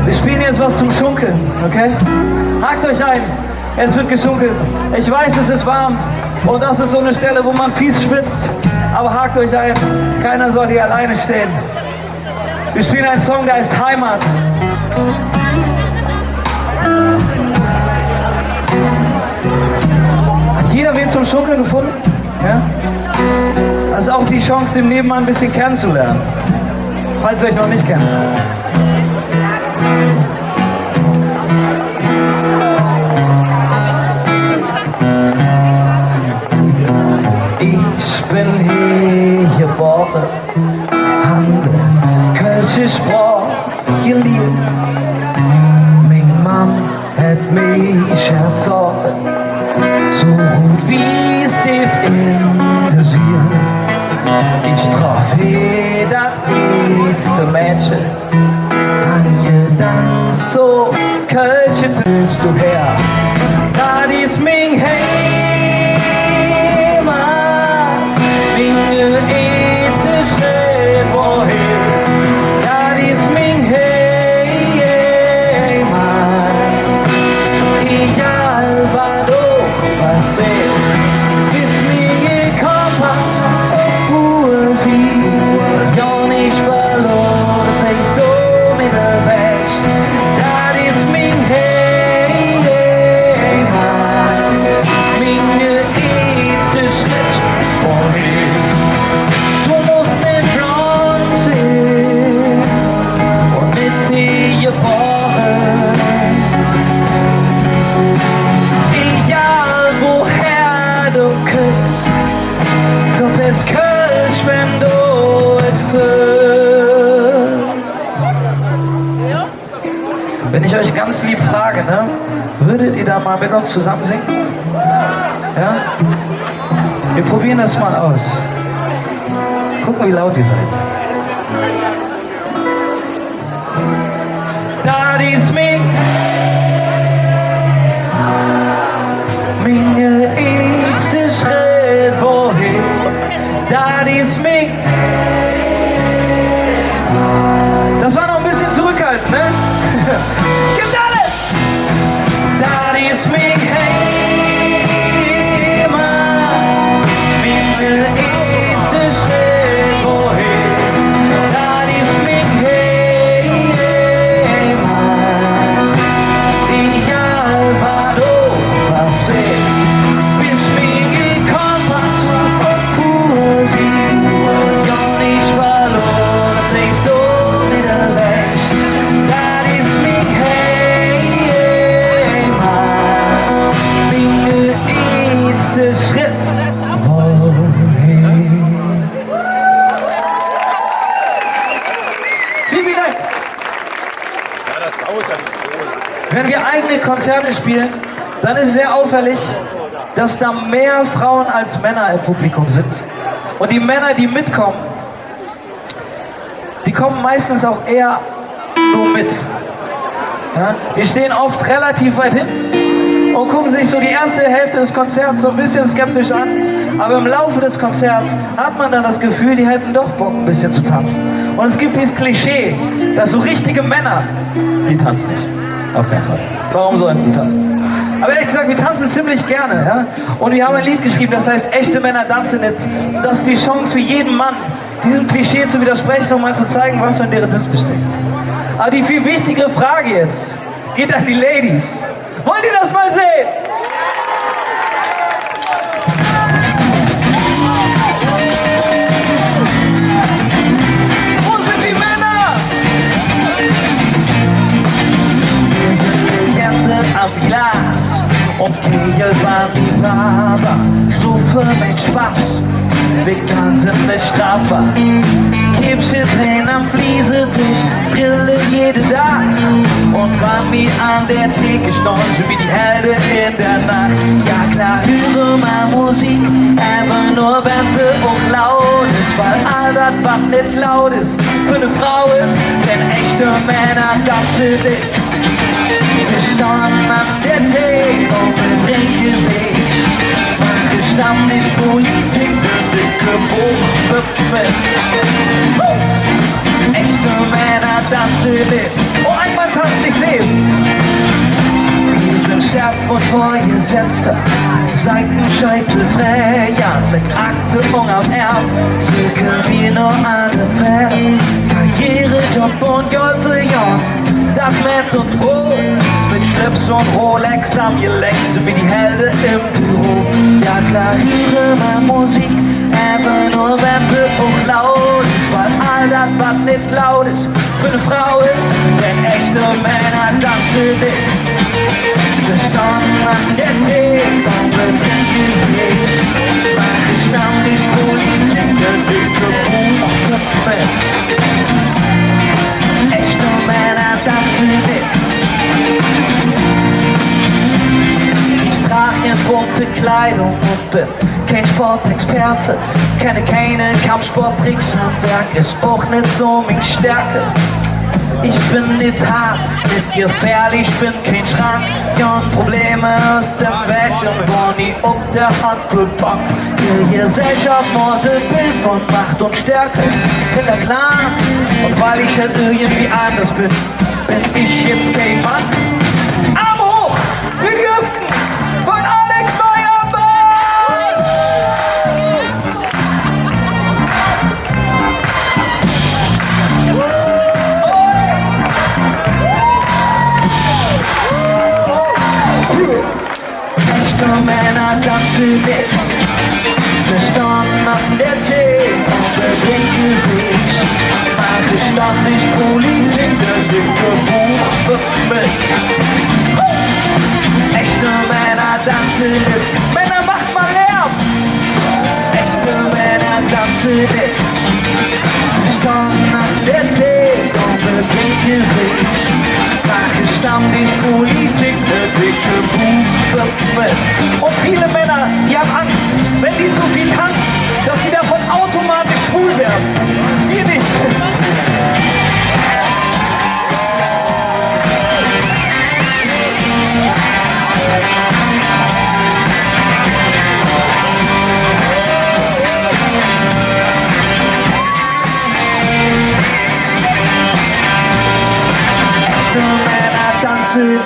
Wir spielen jetzt was zum Schunkeln, okay? Hakt euch ein, es wird geschunkelt. Ich weiß, es ist warm und das ist so eine Stelle, wo man fies schwitzt. Aber hakt euch ein, keiner soll hier alleine stehen. Wir spielen einen Song, der heißt Heimat. Hat jeder wen zum Schunkeln gefunden? Ja? Das ist auch die Chance, den Nebenmann ein bisschen kennenzulernen. Falls ihr euch noch nicht kennt. Ich bin hier geboren, habe kölsche Sprache geliebt. Mein Mann hat mich erzogen, so gut wie es dich interessiert. Ich traf hier das letzte Mädchen, an gedanzt so kölsche bist du her. Das ist mein Wenn ich euch ganz lieb frage, ne, würdet ihr da mal mit uns zusammen singen? Ja? Wir probieren das mal aus. Gucken, wie laut ihr seid. Das ist mein erster Schritt wohin. Das ist mein. Das war noch ein bisschen zurückhaltend, ne? Gibt alles! Das ist mein Heimat, mein erster Schritt wohin. Das ist mein Heimat, egal was du passiert, bis mir Kompass und Poesie, ja nicht verloren, siehst du wieder weg. Wenn wir eigene Konzerte spielen, dann ist es sehr auffällig, dass da mehr Frauen als Männer im Publikum sind. Und die Männer, die mitkommen, die kommen meistens auch eher nur mit. Ja? Die stehen oft relativ weit hinten und gucken sich so die erste Hälfte des Konzerts so ein bisschen skeptisch an. Aber im Laufe des Konzerts hat man dann das Gefühl, die hätten doch Bock, ein bisschen zu tanzen. Und es gibt dieses Klischee, dass so richtige Männer, die tanzen nicht. Auf keinen Fall. Warum sollten die tanzen? Aber ehrlich gesagt, wir tanzen ziemlich gerne. Ja? Und wir haben ein Lied geschrieben, das heißt Echte Männer tanzen nicht. Und das ist die Chance für jeden Mann, diesem Klischee zu widersprechen und mal zu zeigen, was in deren Hüfte steckt. Aber die viel wichtigere Frage jetzt geht an die Ladies. Wollt ihr das mal sehen? Wo sind die Männer? Wir sind Legenden am Glas und Kegel waren die Waber. So für mit Spaß, wir tanzen nicht strafbar. Kippchen drin am Fliesentisch, Brille jede Tag. Und wann wir an der Theke stehen, so wie die Helden in der Nacht. Ja klar, höre mal Musik, einfach nur wenn sie auch laut ist. Weil all das, was nicht laut ist, für eine Frau ist, denn echte Männer tanzen nicht. Sie stehen an der Theke und betrinken sich. Manche Stammtischpolitik, dicke Buchbefett. Echte Männer tanzen mit. und Vorgesetzter, Seitenscheitelträger mit Aktenung am Arm, zirkeln wir nur alle Pferde, Karrierejob und Goldbillon, das nennt uns wohl, mit Schlips und Rolex am Gelenk wie die Helden im Büro. Ja klar, höre mal Musik, aber nur wenn sie auch laut ist, weil all das, was nicht laut ist, für eine Frau ist, denn echte Männer tanzen nicht. Sie standen an der Theke und betrinken sich, mache Stammtisch Politik, der dicke Buchköpfe. Echte Männer tanzen nicht. Ich trage jetzt bunte Kleidung und bin kein Sportexperte, kenne keine Kampfsporttricks, Handwerk ist auch nicht so meine Stärke. Ich bin nicht hart, nicht gefährlich, bin kein Schrank. Ja, und Probleme aus der Wäsche, wo nie auf der Hand gepackt. Die Gesellschaft mordet Bild von Macht und Stärke. Kinder klar, und weil ich halt irgendwie anders bin, bin ich jetzt kein Mann. Arm hoch, wir dürften von Alex Meyermann! Echte Männer tanzen mit, sie standen an der Theke und betrinken sich. Mache Stammtisch Politik, der dicke Buch wird mit. Echte Männer tanzen mit, Männer macht mal Lärm. Echte Männer tanzen mit, sie standen an der Theke und betrinken sich. Mache Stammtisch Politik, der dicke Buch wird mit. Und viele Männer, die haben Angst, wenn die so viel tanzen, dass sie davon automatisch schwul werden. Wir nicht. Echte Männer tanzen nicht.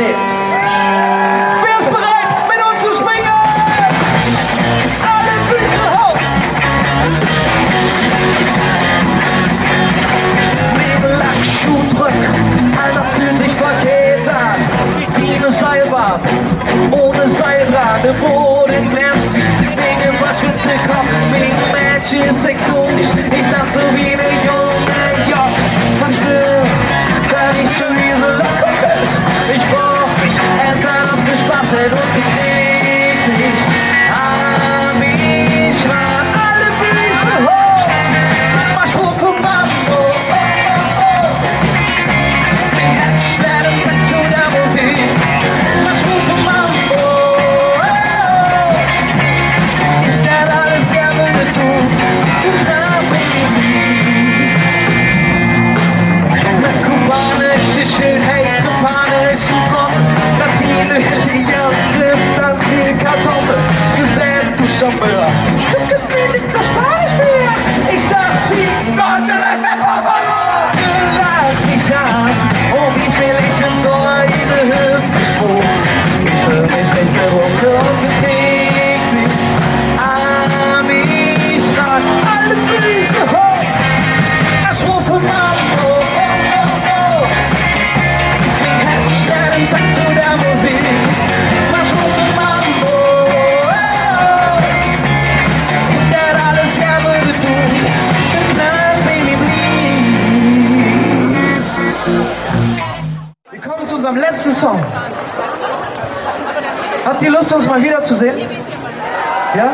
Wer ist bereit, mit uns zu springen? Alle Füße hoch! Nebelach, Schuhdrück, Alter fühlt sich verkehrt an. Wie eine Seilbahn, ohne Seilrad, der Boden glänzt wie wegen verschwitzte Kopf, wegen Mensch ist exotisch. Ich tanze wie eine junge Jock. Manchmal sag ich zu diese Lockerwelt, ich brauch mich ernsthaft, ob sie Spaß hält und sie dreht sich an mich ran. Alle Füße hoch, Marschruf vom Mambo, oh, oh, oh. Mein Herz schlägt im Takt zu der Musik, Marschruf vom Mambo, oh, oh. Ich werde alles gerne mit du, kubanische Schönheit, kubanischen Trocken, Latine, Ilias, Griff, tanzt die Kartoffel, zu sehen, du Chambeur. Du bist mir nicht das Spanisch mehr. Ich sag sie, Gott, das ist der Papa, lach mich an, und ich will lächeln so eine Hüfte spuckt. Ich fühl mich nicht mehr runter und sie trägt sich an mich ran. Alle Füße hoch, das rufe Mambo. Takt zu der Musik, Marschruf vom Mambo, oh. Ich werde alles gerne mit du, den kleinen Baby bliebst. Wir kommen zu unserem letzten Song. Habt ihr Lust, uns mal wiederzusehen? Ja?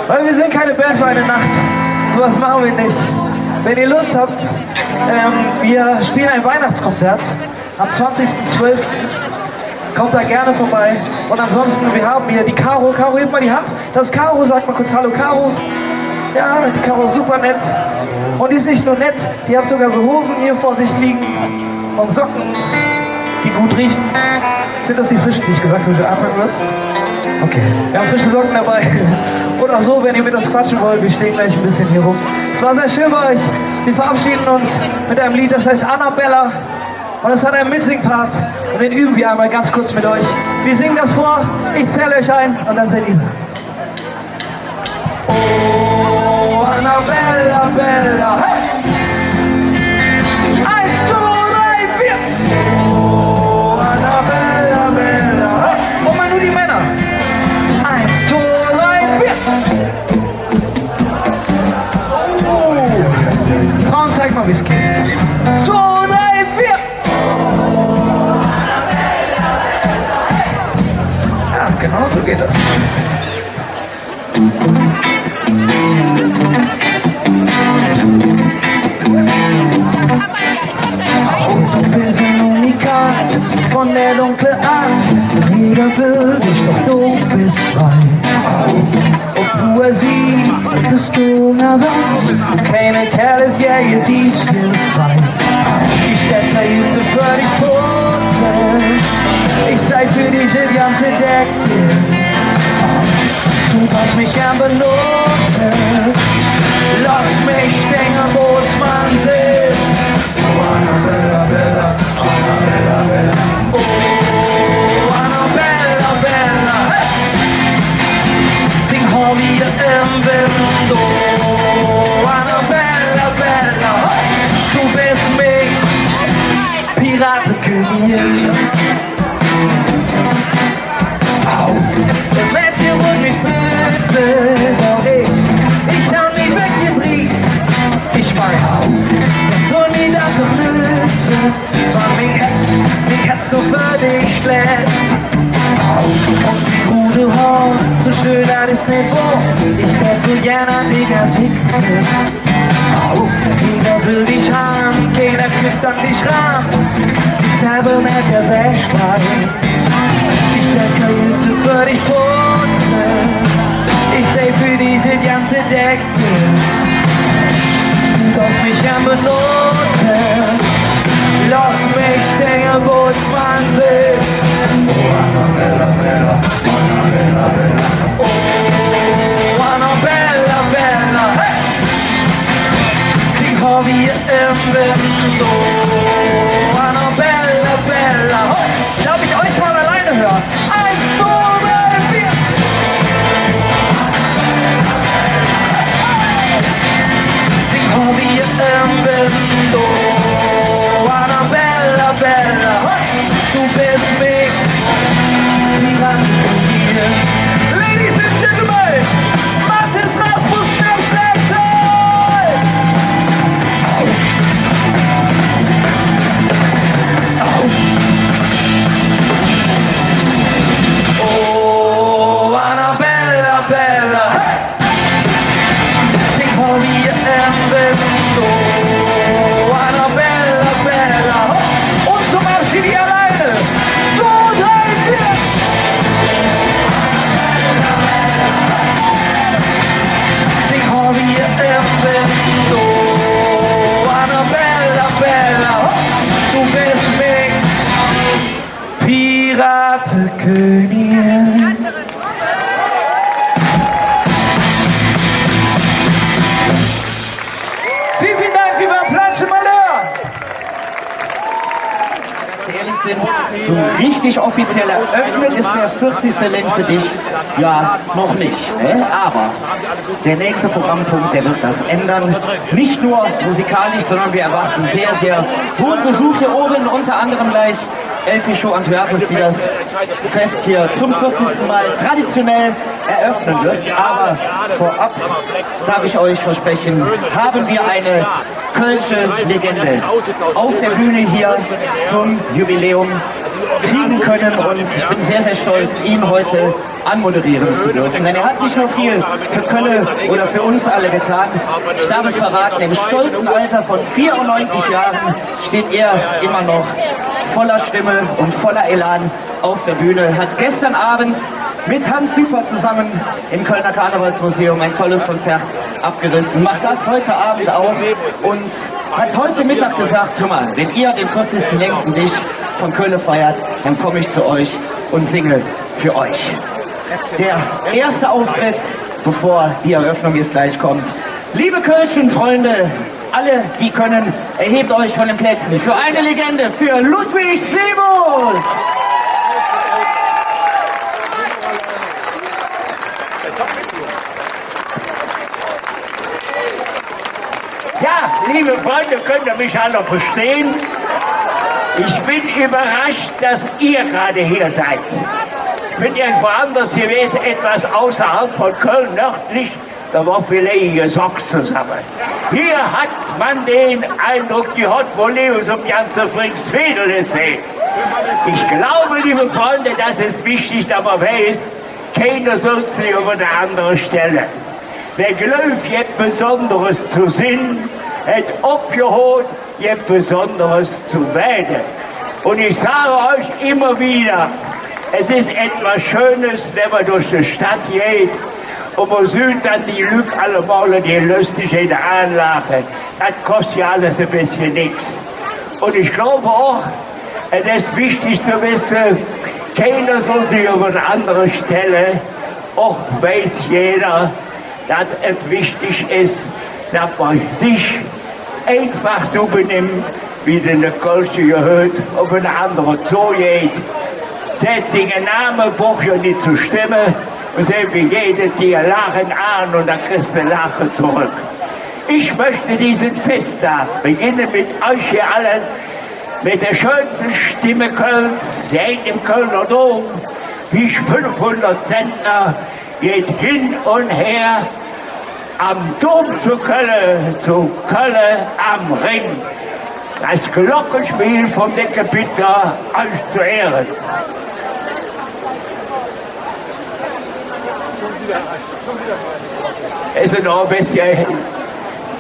Weil wir sind keine Band für eine Nacht. Sowas machen wir nicht. Wenn ihr Lust habt, wir spielen ein Weihnachtskonzert. Am 20.12. kommt da gerne vorbei. Und ansonsten, wir haben hier die Caro. Caro, hebt mal die Hand. Das ist Caro, sagt mal kurz Hallo Caro. Ja, die Caro ist super nett. Und die ist nicht nur nett, die hat sogar so Hosen hier vor sich liegen. Und Socken, die gut riechen. Sind das die frischen, die ich gesagt habe, anfangen wird? Okay, wir haben frische Socken dabei. Und auch so, wenn ihr mit uns quatschen wollt, wir stehen gleich ein bisschen hier rum. Es war sehr schön bei euch. Wir verabschieden uns mit einem Lied, das heißt Annabella. Und es hat einen Mitsing-Part und den üben wir einmal ganz kurz mit euch. Wir singen das vor, ich zähle euch ein und dann seht ihr. Oh, Annabella, Bella, hey! 1, 2, 3, 4! Oh, Annabella, Bella, hey! Und mal nur die Männer. 1, 2, 3, 4! Oh! Frauen, zeig mal, wie es geht. 2, 3, 4! Ja, genau so geht das. Du bist ein Unikat von der dunklen Art. Jeder will dich, doch du bist frei. Und Poesie bist du heraus. Keine Kerl ist je dies hier frei. Ich der Kajüte für dich putzen. Ich sei für dich die ganze Decke. Du kannst mich gern benutzen. Lass mich den Bootsmann sehen. Oh, Annabella, Bella, Annabella, Bella. Oh, Annabella, Bella. Den har vi im Wind. Oh, Annabella, Bella. Du bist mich, Piratenkönigin. Au, der Mädchen wollte mich böse, doch ich hab mich weggedreht. Ich mein, so nie das doch nütze, weil mein Herz nur für dich schlägt. Und wie gute Haar, so schön alles nicht wahr. Ich wär so gerne an dich als Hickse. Jeder will dich haben, keiner kriegt an dich ran. Ich selber merke der Wäschwein. Ich der Kajüte für dich putzen. Ich seh für diese ganze Decke. Du darfst mich gern benutzen. Lass mich den Bootsmann sehen. Oh, Annabella, Bella, Annabella, Bella. Oh, Annabella, Bella, hey! Die har vi im Wind. Oh, Annabella, Bella, hey! Darf ich euch mal alleine hören? 1, 2, 3, 4! Die har vi im Wind. Oh, Annabella, Bella, hey! Du bist mich, Piratenkönigin. Ladies and Gentlemen, Mathis Rasmussen am Schlagzeug! Oh, Annabella, Bella, hey! Den har vi im Wind. Oh, Annabella, Bella, hey! Und zum Abschied die alleine. 2, 3, 4! Den har vi im Wind. Oh, Annabella, Bella, hey! Du bist mich, Piratenkönigin. Vielen Dank, lieber Plansche Malheur. Ehrlich sind, so richtig offiziell eröffnet ist der 40. längste Dicht ja noch nicht. Aber der nächste Programmpunkt, der wird das ändern. Nicht nur musikalisch, sondern wir erwarten sehr, sehr hohen Besuch hier oben, unter anderem gleich Elfi Show Antwerpes, die das Fest hier zum 40. Mal traditionell eröffnen wird. Aber vorab darf ich euch versprechen, haben wir eine kölsche Legende auf der Bühne hier zum Jubiläum kriegen können und ich bin sehr, sehr stolz, ihn heute anmoderieren zu dürfen. Denn er hat nicht nur viel für Köln oder für uns alle getan. Ich darf es verraten, im stolzen Alter von 94 Jahren steht er immer noch voller Stimme und voller Elan auf der Bühne. Hat gestern Abend mit Hans Süper zusammen im Kölner Karnevalsmuseum ein tolles Konzert abgerissen. Macht das heute Abend auch und hat heute Mittag gesagt, hör mal, wenn ihr den 40. längsten Dicht von Köln feiert, dann komme ich zu euch und singe für euch. Der erste Auftritt, bevor die Eröffnung jetzt gleich kommt. Liebe Kölschen Freunde, alle, die können, erhebt euch von den Plätzen. Für eine Legende, für Ludwig Siebus! Ja, liebe Freunde, könnt ihr mich alle verstehen? Ich bin überrascht, dass ihr gerade hier seid. Ich bin irgendwo anders gewesen, etwas außerhalb von Köln, nördlich. Da war vielleicht gesagt zusammen. Hier hat man den Eindruck, die hat wohl um ganze Fringsfädel gesehen. Ich glaube, liebe Freunde, dass es wichtig, dass man weiß, keiner soll sich über eine andere Stelle. Wer glaubt, jetzt Besonderes zu sehen, hat abgeholt, jetzt Besonderes zu werden. Und ich sage euch immer wieder, es ist etwas Schönes, wenn man durch die Stadt geht und man sieht dann die Leute alle mal, die lustig in der Anlage. Das kostet ja alles ein bisschen nichts. Und ich glaube auch, es ist wichtig zu wissen, keiner soll sich über eine andere Stelle, auch weiß jeder, dass es wichtig ist, dass man sich einfach so benimmt, wie es in der Kirche gehört, auf eine andere zugeht. Setzt sich ein Name, braucht ja nicht zu stimmen, und sagt wie jedes Tier Lachen an und dann kriegst du Lachen zurück. Ich möchte diesen Festtag beginnen mit euch hier allen, mit der schönsten Stimme Kölns, seht im Kölner Dom, wie 500 Zentner, geht hin und her, am Dom zu Köln am Ring. Das Glockenspiel vom Deckebitter euch zu Ehren. Es ist noch ein bisschen,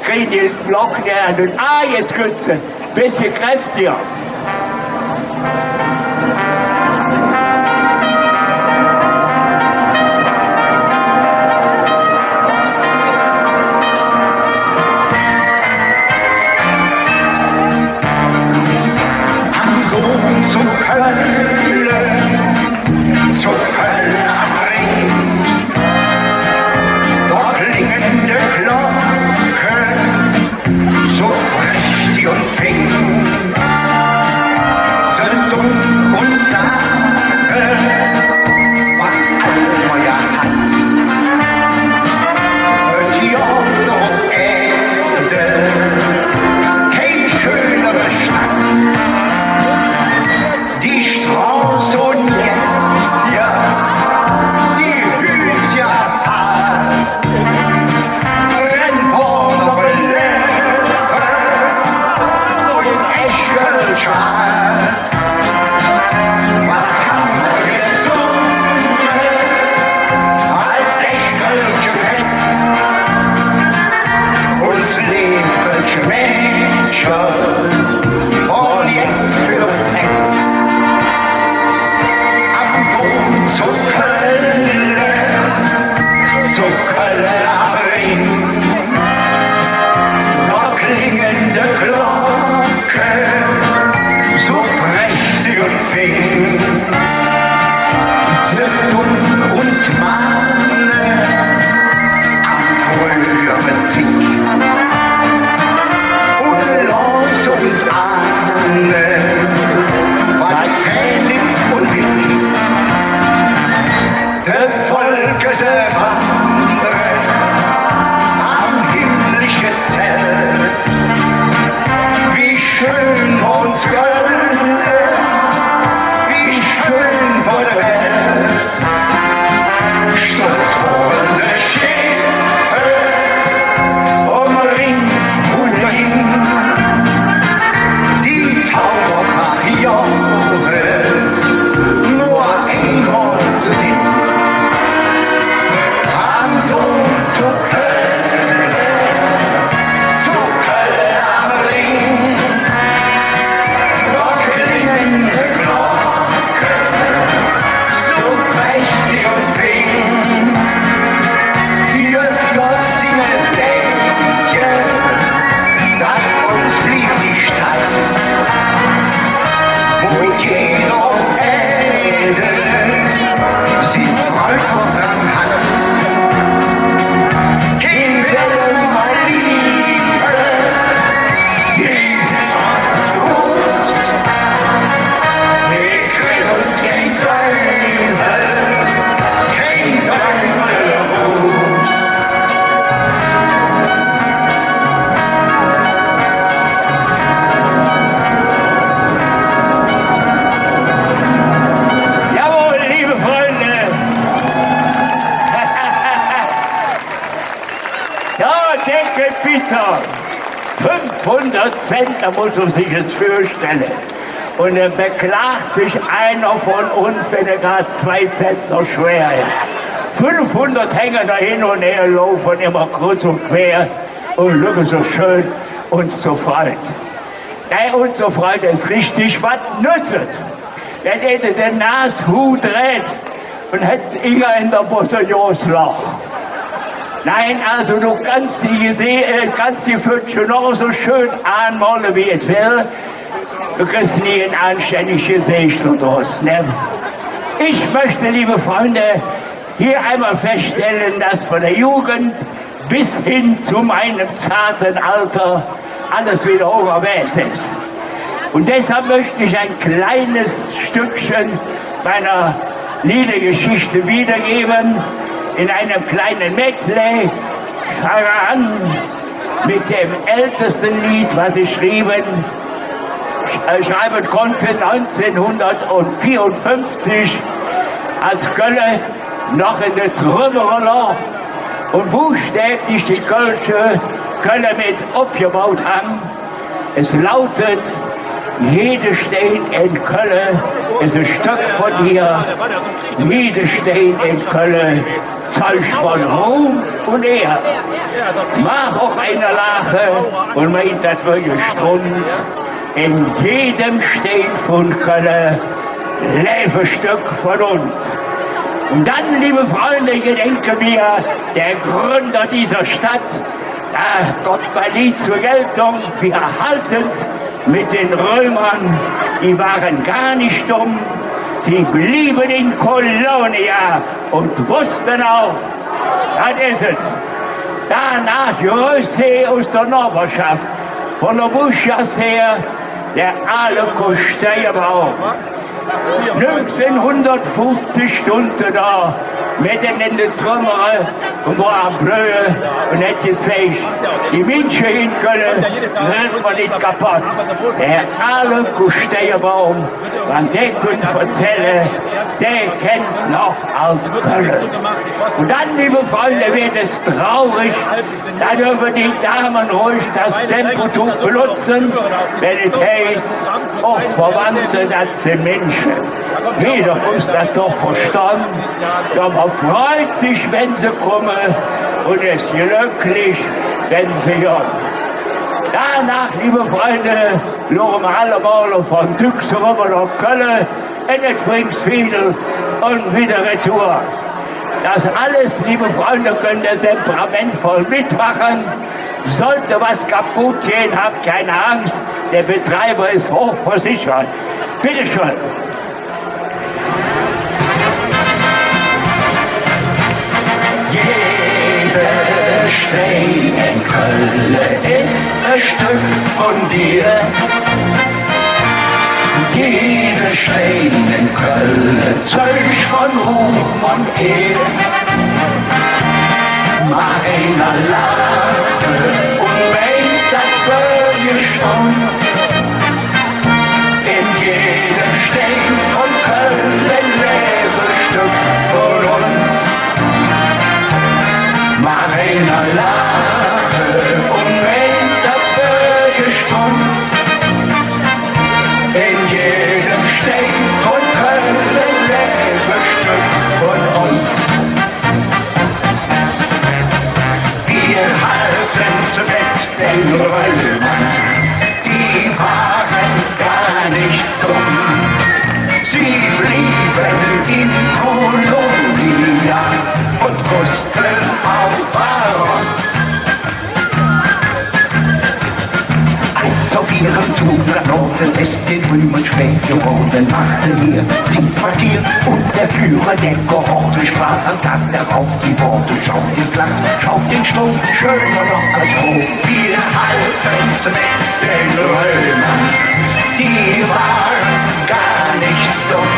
kriegen die Glocken und jetzt Künste, ein bisschen kräftiger. Zu Köln am Ring, dort klingende Glocke, so prächtig und fing, sind dumm und Sache, was Allmäuer hat. Und die auf der Erde, kein schönere Stadt, die Straße und Cent, da muss man sich jetzt vorstellen. Und dann beklagt sich einer von uns, wenn er gerade 2 Cent so schwer ist. 500 hängen da hin und her, laufen immer kreuz und quer und schauen so schön uns zu freut. Uns zu freut ist richtig was nützt. Der hätte den Nashut dreht und hätte Inger in der Bataillonsloch. Nein, also du kannst die Pfütze noch so schön anmalen, wie es will. Du kriegst nie ein anständiges Gesicht daraus. Ne? Ich möchte, liebe Freunde, hier einmal feststellen, dass von der Jugend bis hin zu meinem zarten Alter alles wieder oberwärts ist. Und deshalb möchte ich ein kleines Stückchen meiner Liedergeschichte wiedergeben in einem kleinen Medley. Ich fange an mit dem ältesten Lied, was ich schreiben konnte 1954, als Kölle noch in der Trümmer lag und buchstäblich die Kölsche Kölle mit abgebaut haben. Es lautet: Jede Stein in Kölle ist ein Stück von dir. Jede Stein in Kölle Zeug von Ruhm und Ehr. Mach auch eine Lache und meint, das wird gestrund. In jedem Stein von Kölle lebt ein Stück von uns. Und dann, liebe Freunde, gedenken wir, der Gründer dieser Stadt, Gott bei Lied zur Geltung, wir halten's mit den Römern, die waren gar nicht dumm, sie blieben in Kolonia und wussten auch, das ist es. Danach grüßt her aus der Nachbarschaft, von der Buschast her, der Aleko Steierbaum. 1950 Stunden da, mitten in der Trümmer und war am Blöde und hat gesagt, die Menschen in Köln wird man nicht kaputt. Der Aleko Steierbaum, wenn der könnte erzählen, der kennt noch Alt-Köln. Und dann, liebe Freunde, wird es traurig, da dürfen die Damen ruhig das Tempotuch benutzen, wenn es heißt, auch Verwandte, das sind Menschen. Jeder muss das doch verstanden. Ja, man freut sich, wenn sie kommen und ist glücklich, wenn sie hören. Danach, liebe Freunde, schauen wir alle mal von Düchse rüber nach Köln, in den Pfingstfiedel und wieder retour. Das alles, liebe Freunde, könnt ihr temperamentvoll mitmachen. Sollte was kaputt gehen, habt keine Angst. Der Betreiber ist hochversichert. Bitte schön. Jeder Stein in Köln ist ein Stück von dir. Jeder Stein in Köln Zeug von Ruhm und Ehr. Meiner lachte und meint, das wird gestutzt. In jedem Stein von Köln lebe Stück von uns. Meiner lachte und meint, das wird gestutzt. In jedem Stein von Köln lebe Stück von uns. Wir halten zu Bett den Römern, die waren gar nicht dumm. Sie blieben in Kolonia und wussten auch warum. Als auf ihrem Zug nach Norden es den Römern spät geworden machte hier sie Quartier und der Führer der Kohorte sprach am Tag darauf die Worte: Schaut den Platz, schaut den Strom, schöner noch als Rom. Wir halten zu Bett den Römern, die waren gar nicht dumm.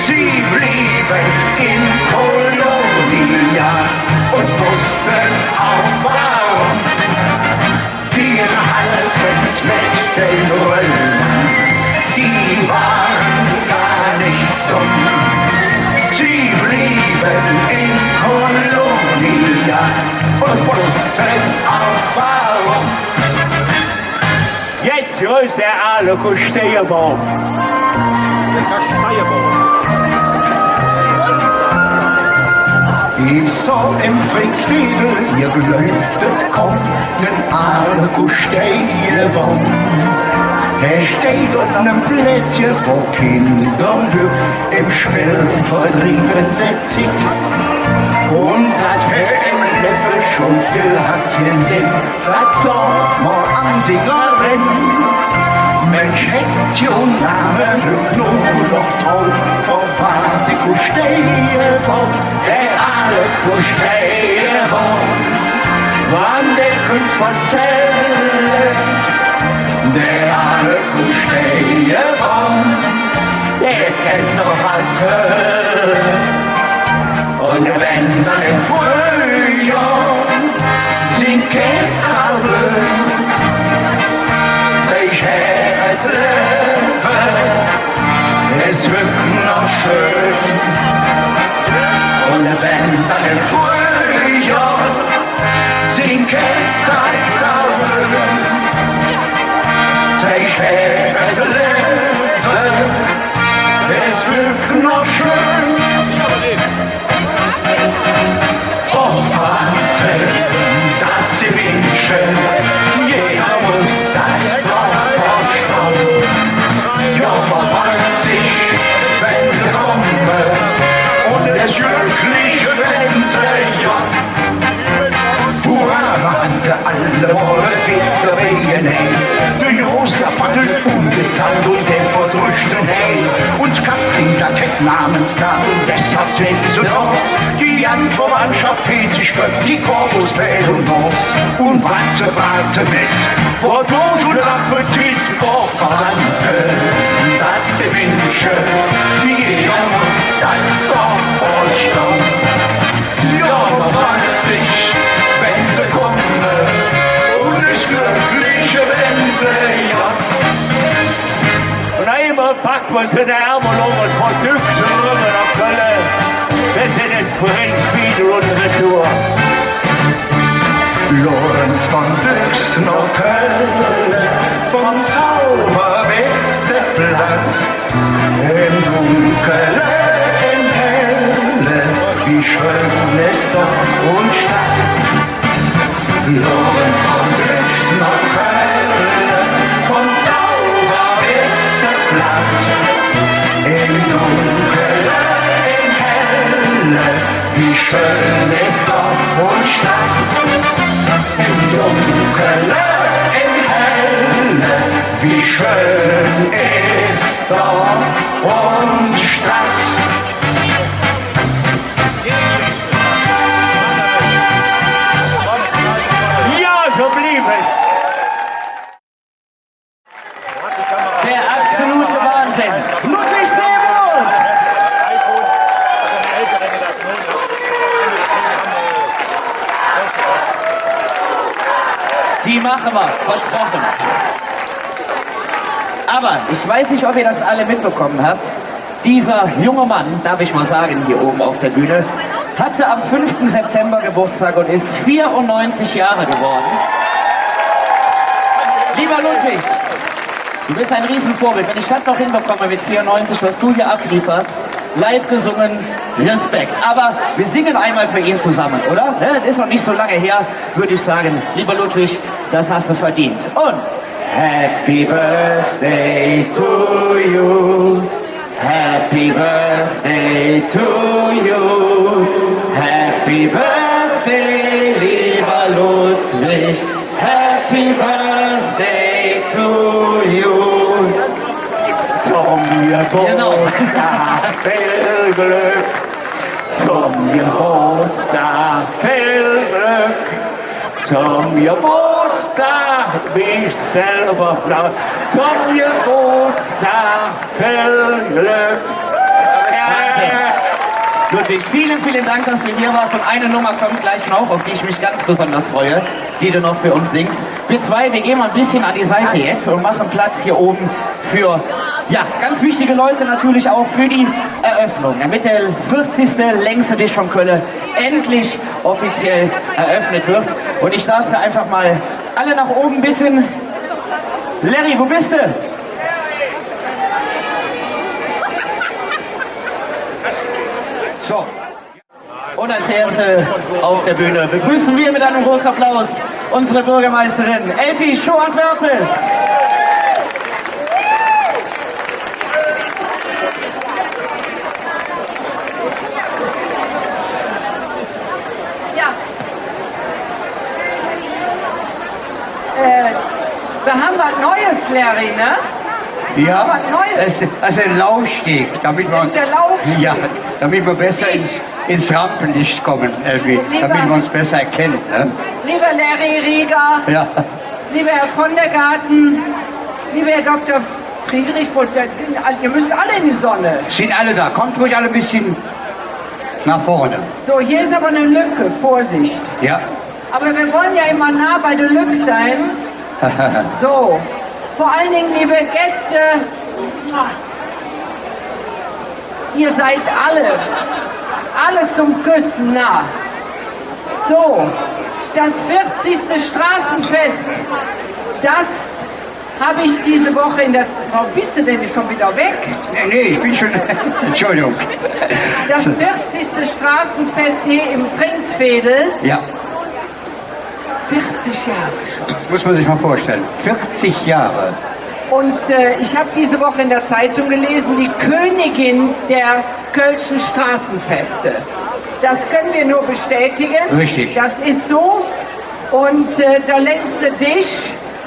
Sie blieben in Kolonia und wussten auch warum. Wir halten's mit den Römern, die waren gar nicht dumm. Sie blieben in Kolonia und wussten auch warum. größt der Alukusteierbaum. Ich sah im Frickswedel, ihr gelöftet kommt, nen Alukusteierbaum. Er steht unter einem Plätzchen, wo Kinderglück im Spiel vertriebene Zick. Und dat er im Löffel schon viel hat gesehen, was sagt man an Siegerin? Mensch, Hektion, Name, nur noch drauf, verwahrt die Kusteierbaum, der alle Kusteierbaum, wann der könnt verzählen, der alle Kusteierbaum, der kennt noch alte. Und wenn dann im Frühjahr sie Ketzhabe sich hertreffen, es wird noch schön. Und wenn dann im Frühjahr sie Ketzhabe sich hertreffen, es wird noch schön. Dat sie wünschen, jeder muss das doch verstehen. Ja, man freut sich, wenn sie kommen, und es glücklich, wenn sie ja. Hurra, machen sie alle Wolle wieder wehen, hey. Der Joster paddelt ungeteilt und der verdrückten, hey. Uns Katrin, das hat Namenstag und deshalb sind sie doch. Die ganze Verwandtschaft fehlt sich für die Korpus fehlen noch. Und was sie warte mit, vor Durch und Appetit, oh Verwandte, was sie wünschen, jeder muss das doch verstehen. Ja, man freut sich, wenn sie kommen, und ist glücklich, wenn sie ja. Und einmal packt man sie in der Ärmel um und verdückt sie rüber nach Köln. Das ist ein Friends-Video und Retour. Lorenz von Düx nach Köln, vom Zauberwestenblatt, im Dunkle, im Helle, wie schön ist Dorf und Stadt. Lorenz von Düx nach Köln, vom Zauberwestenblatt, im Dunkle, im Helle, wie schön ist Dorf und Stadt. Im Dunkle, im Helle, wie schön ist Dorf und Stadt. Ja, so blieb es. Der absolute Wahnsinn. Ludwig Servus! Die machen wir, versprochen. Aber ich weiß nicht, ob ihr das alle mitbekommen habt. Dieser junge Mann, darf ich mal sagen, hier oben auf der Bühne, hatte am 5. September Geburtstag und ist 94 Jahre geworden. Lieber Ludwig, du bist ein Riesenvorbild. Wenn ich das noch hinbekomme mit 94, was du hier ablieferst, live gesungen, Respekt. Aber wir singen einmal für ihn zusammen, oder? Das ist noch nicht so lange her, würde ich sagen. Lieber Ludwig, das hast du verdient. Und Happy Birthday to you. Happy Birthday to you. Happy Birthday, lieber Ludwig. Happy Birthday to you. Zum Geburtstag viel Glück, zum Geburtstag viel Glück, zum Geburtstag mich selber blau, zum Geburtstag viel Glück. Ludwig, vielen, vielen Dank, dass du hier warst. Und eine Nummer kommt gleich noch, auf die ich mich ganz besonders freue, die du noch für uns singst. Wir zwei, wir gehen mal ein bisschen an die Seite jetzt und machen Platz hier oben für, ja, ganz wichtige Leute natürlich auch für die Eröffnung. Damit der 40. längste Tisch von Köln endlich offiziell eröffnet wird. Und ich darf Sie einfach mal alle nach oben bitten. Larry, wo bist du? So. Und als erste auf der Bühne begrüßen wir mit einem großen Applaus unsere Bürgermeisterin Elfi Schorn-Werpes. Ja. Wir haben was Neues, Larry, ne? Ja, Was Neues. das ist ein Laufsteg, damit wir, Das ist der Laufsteg. ja, damit wir besser ins Rampenlicht kommen, Elfi, Lieber- damit man uns besser erkennt. Ne? Lieber Larry Rieger, Ja. lieber Herr von der Garten, lieber Herr Dr. Friedrich, ihr müsst alle in die Sonne. Sind alle da, kommt ruhig alle ein bisschen nach vorne. So, hier ist aber eine Lücke, Vorsicht. Ja, Aber wir wollen ja immer nah bei der Lücke sein. So, vor allen Dingen, liebe Gäste, ihr seid alle zum Küssen nah. So, das 40. Straßenfest, das habe ich diese Woche in der... Warum bist du denn? Ich komme wieder weg. nee, ich bin schon, Entschuldigung. Das 40. Straßenfest hier im Fringsfädel, Ja, 40 Jahre. das muss man sich mal vorstellen. 40 Jahre. Und ich habe diese Woche in der Zeitung gelesen, die Königin der Kölschen Straßenfeste. Das können wir nur bestätigen. Richtig. Das ist so. Und der längste Tisch,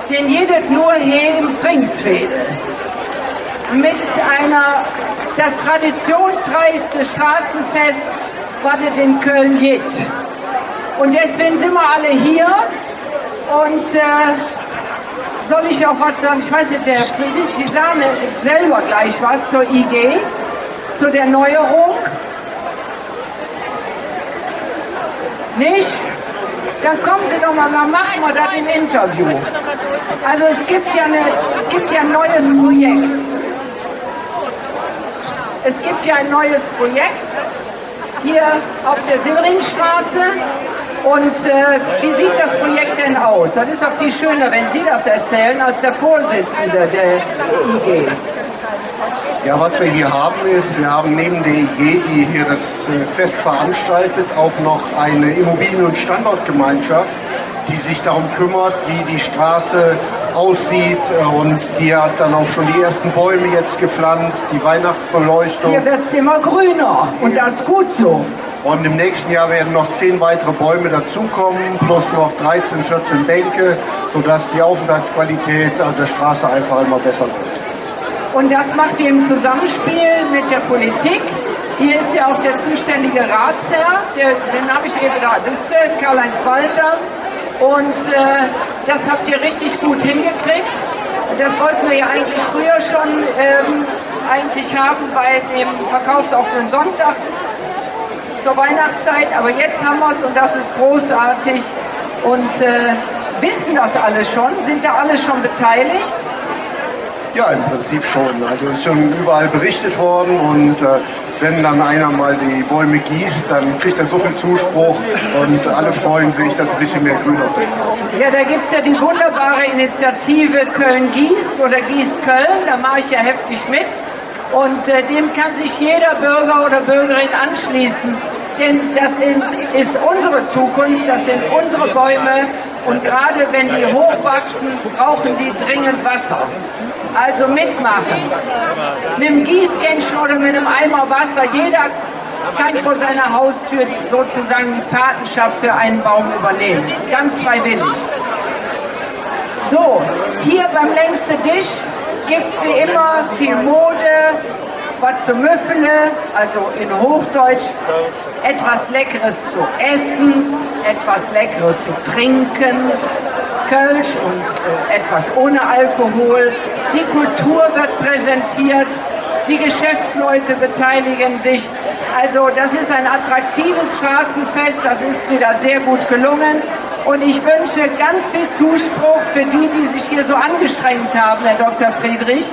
den jedet nur hier im Fringsfädel. Mit das traditionsreichste Straßenfest, was es in Köln gibt. Und deswegen sind wir alle hier. Und soll ich auch was sagen? Ich weiß nicht, der Friedrich, Sie sagen selber gleich was zur IG, zu der Neuerung. Nicht? Dann kommen Sie doch mal, dann machen wir das im Interview. Also es gibt ja ein neues Projekt. Es gibt ja ein neues Projekt hier auf der Severinstraße. Und wie sieht das Projekt denn aus? Das ist doch viel schöner, wenn Sie das erzählen, als der Vorsitzende der IG. Ja, was wir hier haben ist, wir haben neben der IG, die hier das Fest veranstaltet, auch noch eine Immobilien- und Standortgemeinschaft, die sich darum kümmert, wie die Straße aussieht, und die hat dann auch schon die ersten Bäume jetzt gepflanzt, die Weihnachtsbeleuchtung. Hier wird es immer grüner und das ist gut so. Und im nächsten Jahr werden noch 10 weitere Bäume dazukommen, plus noch 13, 14 Bänke, sodass die Aufenthaltsqualität an der Straße einfach immer besser wird. Und das macht ihr im Zusammenspiel mit der Politik. Hier ist ja auch der zuständige Ratsherr, den habe ich eben da, das ist der Karl-Heinz Walter. Und das habt ihr richtig gut hingekriegt. Das wollten wir ja eigentlich früher schon eigentlich haben bei dem verkaufsoffenen Sonntag zur Weihnachtszeit. Aber jetzt haben wir es und das ist großartig. Und wissen das alle schon? Sind da alle schon beteiligt? Ja, im Prinzip schon. Also es ist schon überall berichtet worden, und wenn dann einer mal die Bäume gießt, dann kriegt er so viel Zuspruch und alle freuen sich, dass ein bisschen mehr Grün auf der Straße. Ja, da gibt es ja die wunderbare Initiative Köln gießt oder Gießt Köln, da mache ich ja heftig mit. Und dem kann sich jeder Bürger oder Bürgerin anschließen. Denn das ist unsere Zukunft, das sind unsere Bäume. Und gerade wenn die hochwachsen, brauchen die dringend Wasser. Also mitmachen. Mit dem Gießkännchen oder mit einem Eimer Wasser. Jeder kann vor seiner Haustür sozusagen die Patenschaft für einen Baum übernehmen. Ganz freiwillig. So, hier beim längsten Tisch gibt es wie immer viel Mode, was zu Müffele, also in Hochdeutsch, etwas Leckeres zu essen, etwas Leckeres zu trinken, Kölsch und etwas ohne Alkohol. Die Kultur wird präsentiert, die Geschäftsleute beteiligen sich. Also das ist ein attraktives Straßenfest, das ist wieder sehr gut gelungen. Und ich wünsche ganz viel Zuspruch für die, die sich hier so angestrengt haben, Herr Dr. Friedrich.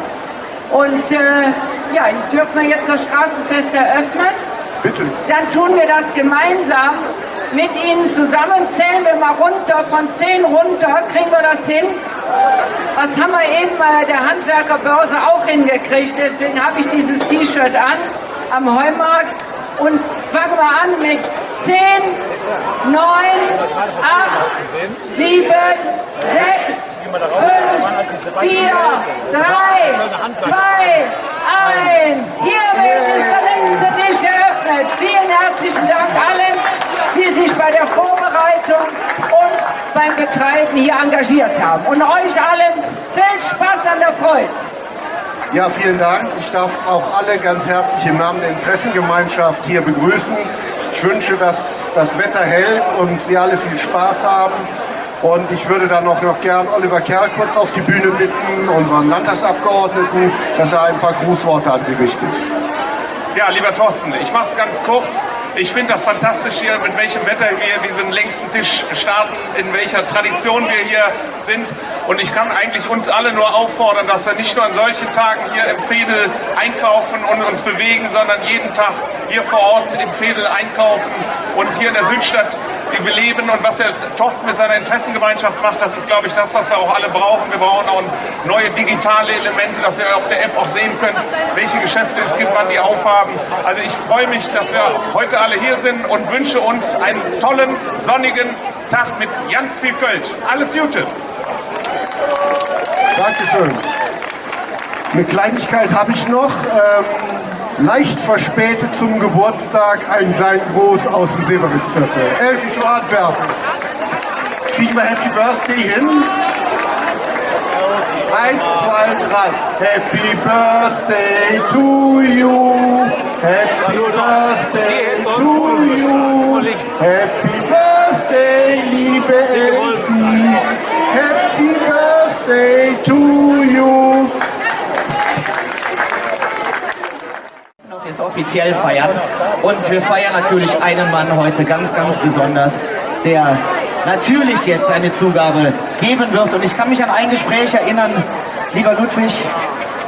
Und ja, dürfen wir jetzt das Straßenfest eröffnen? Bitte. Dann tun wir das gemeinsam mit Ihnen zusammen. Zählen wir mal runter, von 10 runter, kriegen wir das hin? Was haben wir eben bei der Handwerkerbörse auch hingekriegt. Deswegen habe ich dieses T-Shirt an am Heumarkt. Und fangen wir an mit 10, 9, 8, 7, 6, 5, 4, 3, 2, 1. Hiermit ist der längste Tisch eröffnet. Vielen herzlichen Dank allen, die sich bei der Vorbereitung und beim Betreiben hier engagiert haben. Und euch allen viel Spaß an der Freude. Ja, vielen Dank. Ich darf auch alle ganz herzlich im Namen der Interessengemeinschaft hier begrüßen. Ich wünsche, dass das Wetter hält und Sie alle viel Spaß haben. Und ich würde dann noch gern Oliver Kerl kurz auf die Bühne bitten, unseren Landtagsabgeordneten, dass er ein paar Grußworte an Sie richtet. Ja, lieber Thorsten, ich mache es ganz kurz. Ich finde das fantastisch hier, mit welchem Wetter wir diesen längsten Tisch starten, in welcher Tradition wir hier sind. Und ich kann eigentlich uns alle nur auffordern, dass wir nicht nur an solchen Tagen hier im Veedel einkaufen und uns bewegen, sondern jeden Tag hier vor Ort im Veedel einkaufen und hier in der Südstadt die beleben. Und was der Thorsten mit seiner Interessengemeinschaft macht, das ist, glaube ich, das, was wir auch alle brauchen. Wir brauchen auch neue digitale Elemente, dass ihr auf der App auch sehen könnt, welche Geschäfte es gibt, wann die aufhaben. Also ich freue mich, dass wir heute alle hier sind und wünsche uns einen tollen, sonnigen Tag mit ganz viel Kölsch. Alles Gute! Dankeschön. Eine Kleinigkeit habe ich noch. Leicht verspätet zum Geburtstag einen kleinen Gruß aus dem Severinsviertel. 11 Uhr Antwerpen. Kriegen wir Happy Birthday hin? 1, 2, 3. Happy Birthday to you. Happy Birthday to you. Happy Birthday, liebe Elfi. Happy Birthday to you. Ist offiziell feiern. Und wir feiern natürlich einen Mann heute ganz, ganz besonders, der natürlich jetzt seine Zugabe geben wird. Und ich kann mich an ein Gespräch erinnern, lieber Ludwig,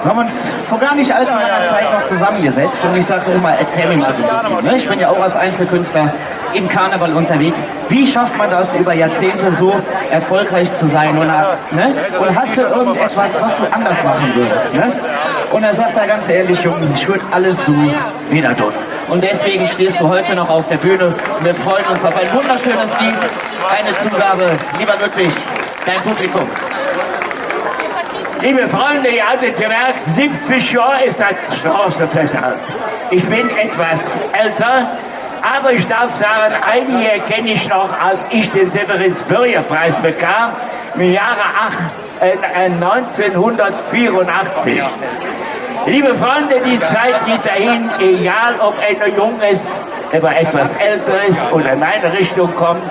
wir haben uns vor gar nicht allzu langer Zeit noch zusammengesetzt und ich sagte immer, erzähl mir mal so ein bisschen. Ne? Ich bin ja auch als Einzelkünstler im Karneval unterwegs. Wie schafft man das, über Jahrzehnte so erfolgreich zu sein? Und, ne? Und hast du irgendetwas, was du anders machen würdest? Ne? Und er sagt da ganz ehrlich, Junge, ich würde alles so wieder tun. Und deswegen stehst du heute noch auf der Bühne und wir freuen uns auf ein wunderschönes Lied, eine Zugabe. Lieber Ludwig, dein Publikum. Liebe Freunde, ihr hattet gemerkt, 70 Jahre ist das Straßenfest alt. Ich bin etwas älter, aber ich darf sagen, einige kenne ich noch, als ich den Severins-Börje-Preis bekam, im Jahre 1984. Liebe Freunde, die Zeit geht dahin, egal ob einer jung ist, aber etwas älter ist oder in meine Richtung kommt.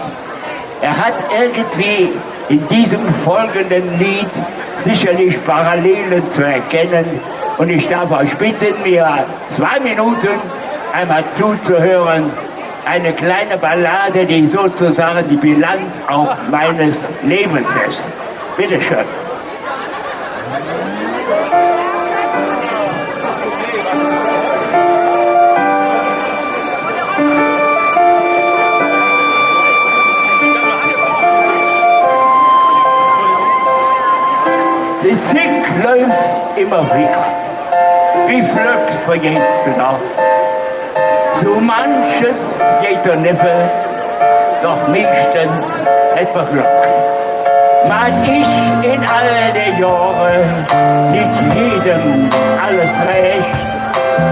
Er hat irgendwie in diesem folgenden Lied sicherlich Parallelen zu erkennen. Und ich darf euch bitten, mir 2 Minuten einmal zuzuhören. Eine kleine Ballade, die sozusagen die Bilanz auch meines Lebens ist. Bitte schön. Die Zeit läuft immer wieder, wie flott vergeht die Nacht. So manches geht der Neffe, doch meistens etwas Glück. Man ist in all den Jahren nicht jedem alles recht,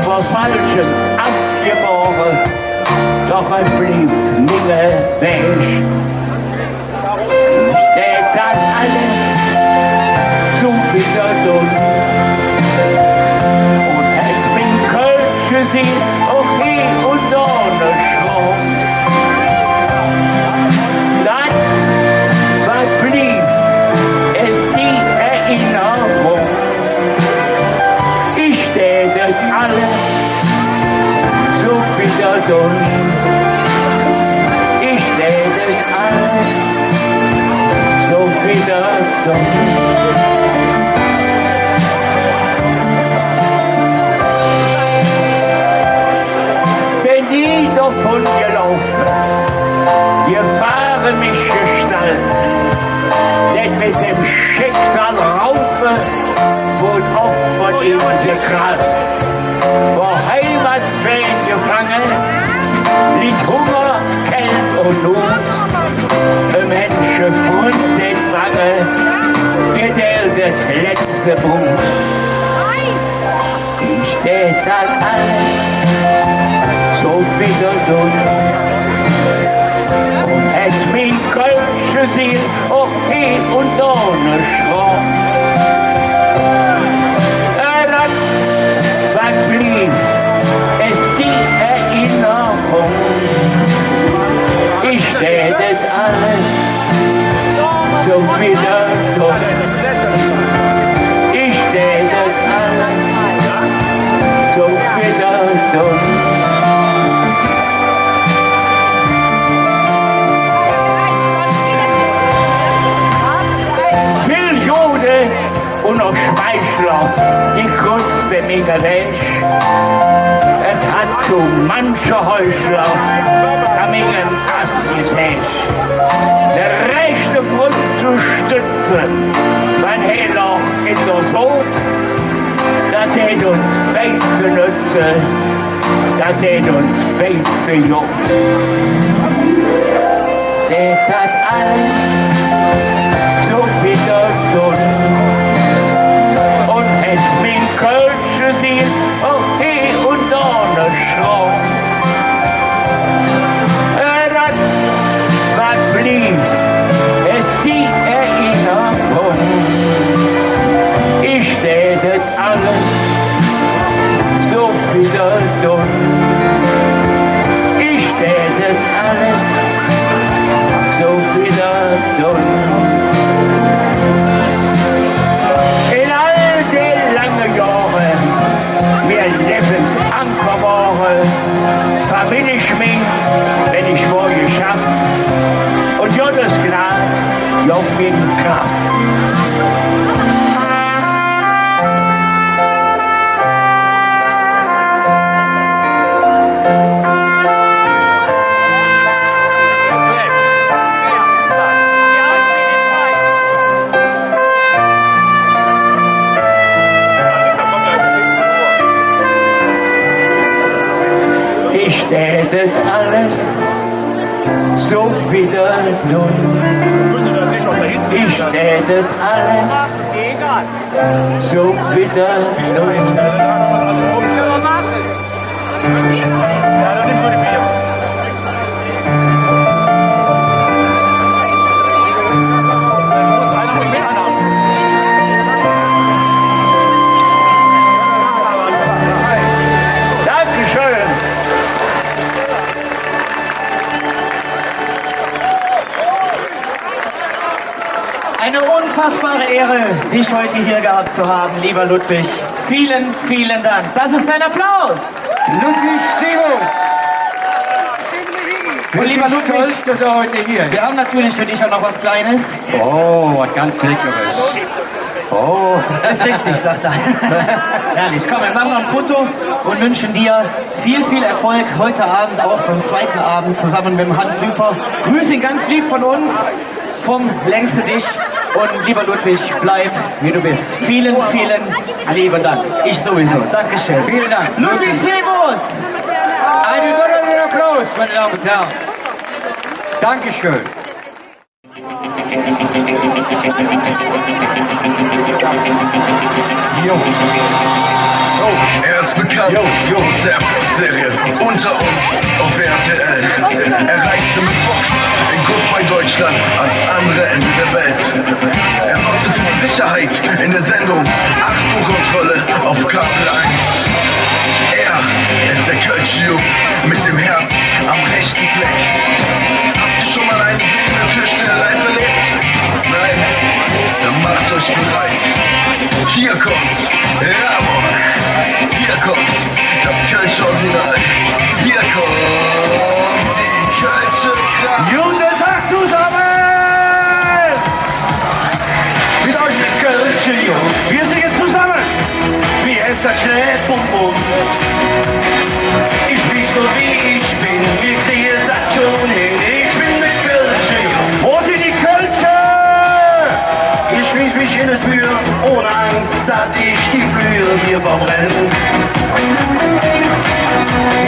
vor Falschens abgeboren, doch es blieb nimmer weg. Steht dann alles so wieder so. Und es bin Kölsche sie auch hier und ohne Strom. Dann, was blieb, ist die Erinnerung. Ich stehe das alles so wieder so. Ich stehe das alles so wieder so. Davon gelaufen, wir fahren mich geschnallt, denn mit dem Schicksal kalt, wo Heimatsfeen gefangen, liegt Hunger, Kält und Not, im Menschen Front den Wange, gedeiht das letzte Brot. Ich tät das alles so wieder durch. Und hätt mein kölsche Seel auch hier und da ne Schwach. Was blieb, ist die Erinnerung. Ich tät das alles so wieder durch. Ich tät das alles so wieder durch. Und noch Schmeichler, die kurze Menge weg. Es hat so manche Häusler, da Mengen Ast gesägt. Der rechte Grund zu stützen, mein Heloch in der Sod, das tät uns Beize nütze, das tät uns Beize jung. Das hat alles so wieder tun. Es bin kölsche Seel, auch hier und da ne Schrau. Was blieb, ist die Erinnerung. Ich tät das alles so wieder tun. Ich tät das alles so wieder tun. Verbind ich mich, wenn ich morgen schaff, und Gottes Gnade auf mir Kraft. Ich tät das alles so wieder tun. Ich tät das alles so wieder tun. Eine unfassbare Ehre, dich heute hier gehabt zu haben, lieber Ludwig. Vielen, vielen Dank. Das ist ein Applaus. Ludwig Seemus. Und lieber Ludwig, Stolz, dass er heute hier ist. wir haben natürlich für dich auch noch was Kleines. Oh, was ganz Leckeres. Oh. Das ist richtig, sagt er. Herrlich. Komm, wir machen noch ein Foto und wünschen dir viel, viel Erfolg heute Abend, auch beim zweiten Abend zusammen mit dem Hans Süper. Grüß ihn ganz lieb von uns, vom Längste Dich. Und lieber Ludwig, bleib wie du bist. Vielen, vielen lieben Dank. Ich sowieso. Dankeschön. Vielen Dank. Ludwig Seemus! Einen wunderbaren Applaus, meine Damen und Herren. Dankeschön. Er ist bekannt aus der Erfolgsserie Unter uns auf RTL. Er reiste mit Boxen in Goodbye Deutschland ans andere Ende der Welt. Er sorgte für die Sicherheit in der Sendung Achtung-Kontrolle auf Kabel 1. Er ist der Kölsche Jung mit dem Herz am rechten Fleck. Habt ihr schon mal einen singenden Türsteher live erlebt? Nein? Dann macht euch bereit. Hier kommt Ramon. Hier kommt das Kölsche Original. Hier kommt die Kölsche Kraft. Guten Tag zusammen! Mit euch ist Kölsche Jung. Wir singen zusammen. Wie es sagt schnell, bum bum. Ich bin so wie ich bin. Wir kriegen das schon hin. Ich bin der Kölsche Jung. Wo sind die Kölsche? Ich schmiss mich in die Tür, ohne Angst, dass ich die Flüre mir baue. am Rennen.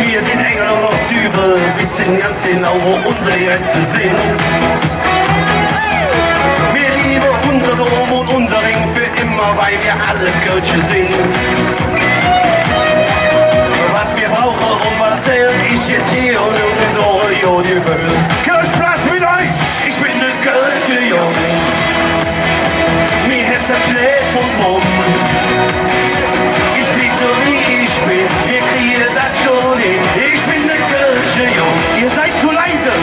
Wir sind Engel und noch Teufel, wissen ganz genau, wo unsere Grenzen sind. Wir lieben unser Dom und unser Ring für immer, weil wir alle Kirche sind. Was wir brauchen und was ich jetzt hier und in der Region gefüllt. Kirchplatz mit euch, ich bin eine Kirche, Junge. Mir Herz hat schlägt und rum. Ich blieb so wie ich bin, ihr kriegt das schon hin. Ich bin eine Kirche, Junge. Ihr seid zu leise.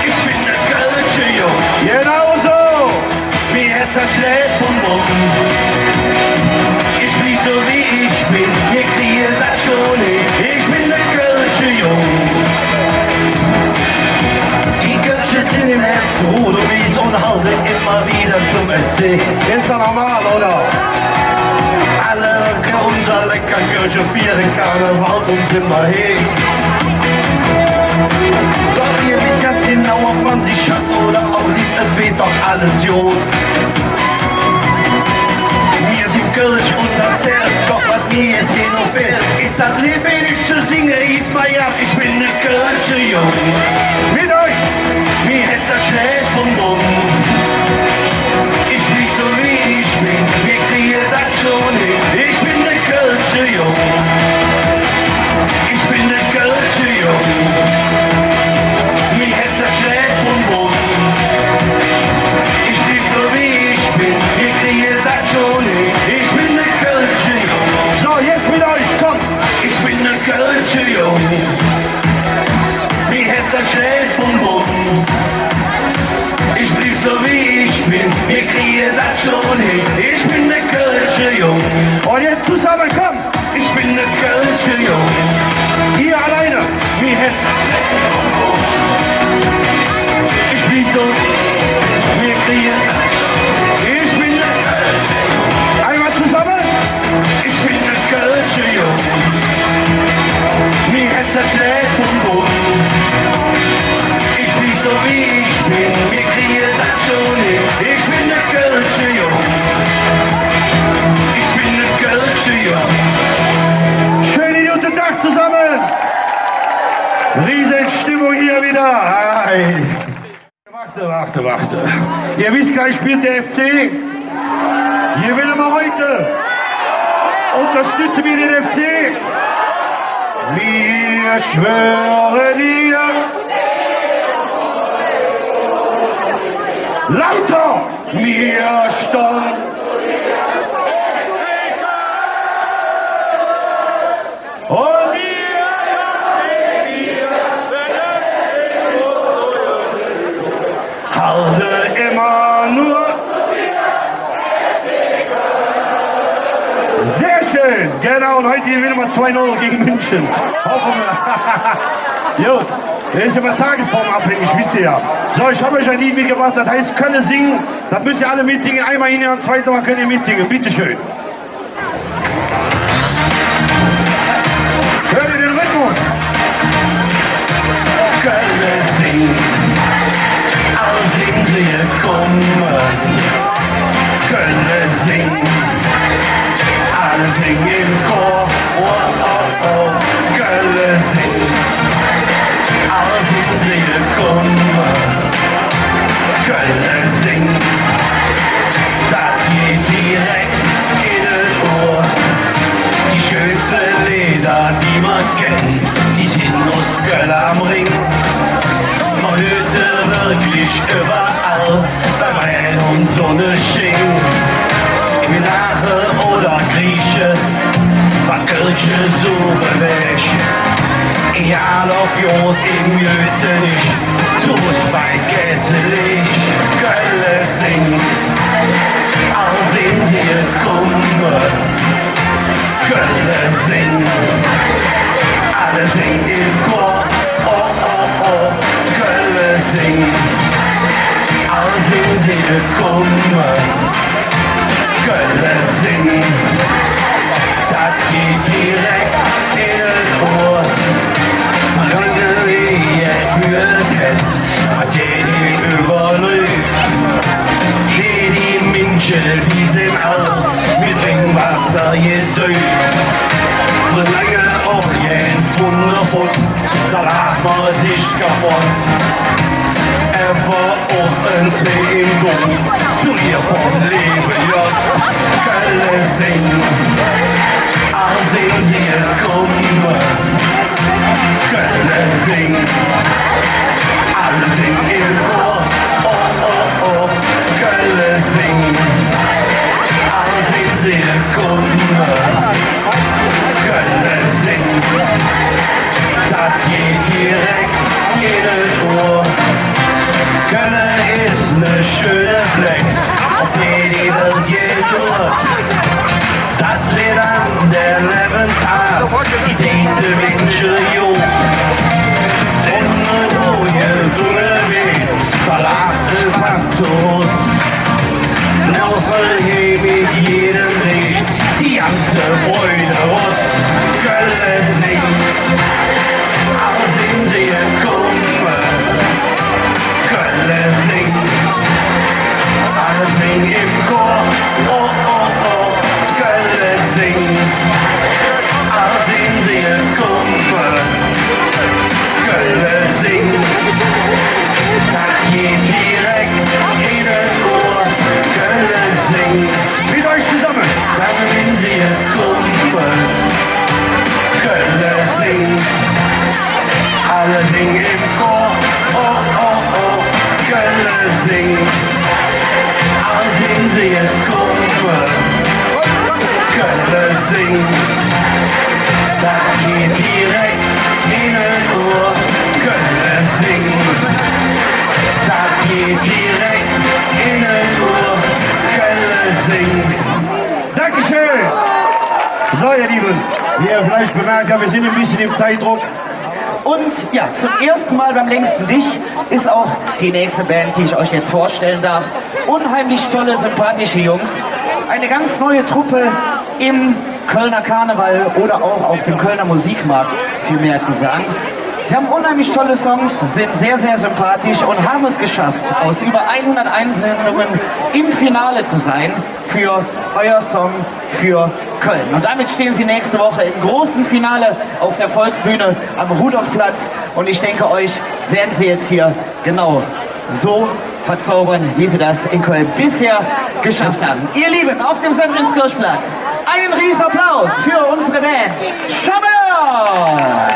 Ich bin eine Kirche, Junge. Genau so. Mir Herz hat schlägt und rum. Ich blieb so wie ich bin, ihr kriegt das schon hin. Ich bin eine Kirche, Junge. Die Kirche sind im Herz, Rot und Wies und halte immer wieder zum FC. Ist doch normal, oder? Alle unser lecker Kirche vieren Karneval und sind wir hin. Doch ihr wisst ja genau, ob man sich hasst oder auch liebt, es weht doch alles Jod. Wir sind Kirche und das Herz, doch was mir jetzt hier noch fehlt, ist das Lied, wenn ich zu singen, ich feier, ich bin eine Kirche, Junge. Mit euch, mir hätt's das schlägt und rum. Ich bin so wie ich bin, wir kriegen das schon hin. Ich bin eine Kirche, Junge. Ich bin eine Kirche, Junge. Mir hätt's das schlägt und rum. Ich bin so wie ich bin, wir kriegen das schon hin. Ich bin eine Kirche, Junge. So, jetzt mit euch, komm. Ich bin eine Kirche, Junge. Mir hätt's das schlägt und rum. Ich blieb so wie ich bin, wir kriegen das schon hin. Ich bin eine Kirche, Junge. Und jetzt zusammen, komm! Ich bin eine Kirche, Junge. Ihr alleine, mir hätt's das schlägt und rum. Ich blieb so, wir kriegen das schon hin. Ich bin eine Kirche, Junge. Einmal zusammen! Ich bin eine Kirche, Junge. Mir hätt's das schlägt und rum. Ich blieb so wie ich bin, wir kriegen das schon hin. Ich bin eine Kirche, Junge. Ich bin eine Kirche, Junge. Schönen guten Tag zusammen. Riesenstimmung hier wieder. Hi. Warte. Ihr wisst gleich, spielt der FC. Hier will wir heute. Unterstützen wir den FC. Wir schwören dir. Lauter! Wir stolz! Und halte immer nur. Sehr schön! Genau, und heute gewinnen wir 2-0 gegen München. Hoffen wir. Gut. Der ist immer tagesformabhängig, wisst ihr ja. So, ich habe euch ein Lied mitgebracht, das heißt Könne singen. Das müsst ihr alle mitsingen. Einmal hin und zweite Mal könnt ihr mitsingen. Bitteschön. Hört ihr den Rhythmus? Könne singen, aus Insel kommen. Könne singen, alle singen im Chor. Oh. Könne singen. Aus Insel kommen, Köln singen, das geht direkt in den Ohr. Die schönsten Lieder, die man kennt, die sind aus Köln am Ring. Man hört sie wirklich überall, beim Rhein und Sonnenschein. Im Lache oder Grieche, war Kirche so bewegt. Ja, doch Jungs im Jötenich, tust bei Kettelig, Köln singen, aus Insel kommen, Köln singen, alle singen im Chor, oh, Köln singen, aus Insel kommen, Köln singen, das geht direkt in den Ohr. Die Menschen, die sind alt, mit Wasser gedrückt. kaputt, da lacht man sich kaputt. Er war auch ein Zwingo, zu mir vom Leben, ja, Kölle singen. Als sehen sie kommen, Kölle singen. Alle singen im Chor, oh, oh, oh, Kölle singen. Alle sehen sie kommen, Kölle singen. Das geht direkt in den Ohr. Köln ist ne schöne Fleck, auf die die Welt geht durch. Das Lied an der Lebensart, die dehnte Menschen jung. Denn wo gesungen wird, da lacht es fast zu uns. Now verhebe ich jedem Lied, die ganze Freude aus. Köln singt, alle singen sie kommen. Kölle singen, alle singen im Chor, oh, oh, oh, Kölle singen, alle singen sie kommen, Kölle singen, das geht direkt in den Ohr, Kölle singen, mit euch zusammen, alle singen sie kommen, Kölle singen, alle singen im Chor, oh, oh, oh, Kölle singen, alle singen sie kommen, Kölle singen, das geht direkt in den Ohr, Kölle singen, das geht direkt in den Ohr, Kölle singen. Dankeschön! So, ihr Lieben, wie ihr vielleicht bemerkt habt, wir sind ein bisschen im Zeitdruck. Und ja, zum ersten Mal beim längsten Dich ist auch die nächste Band, die ich euch jetzt vorstellen darf. Unheimlich tolle, sympathische Jungs. Eine ganz neue Truppe im Kölner Karneval oder auch auf dem Kölner Musikmarkt, viel mehr zu sagen. Sie haben unheimlich tolle Songs, sind sehr, sehr sympathisch und haben es geschafft, aus über 100 Einsendungen im Finale zu sein für euer Song für Köln. Und damit stehen sie nächste Woche im großen Finale auf der Volksbühne am Rudolfplatz. Und ich denke, euch werden sie jetzt hier genau so verzaubern, wie sie das in Köln bisher geschafft haben. Ihr Lieben, auf dem Sendringskirchplatz, einen riesen Applaus für unsere Band Chameur!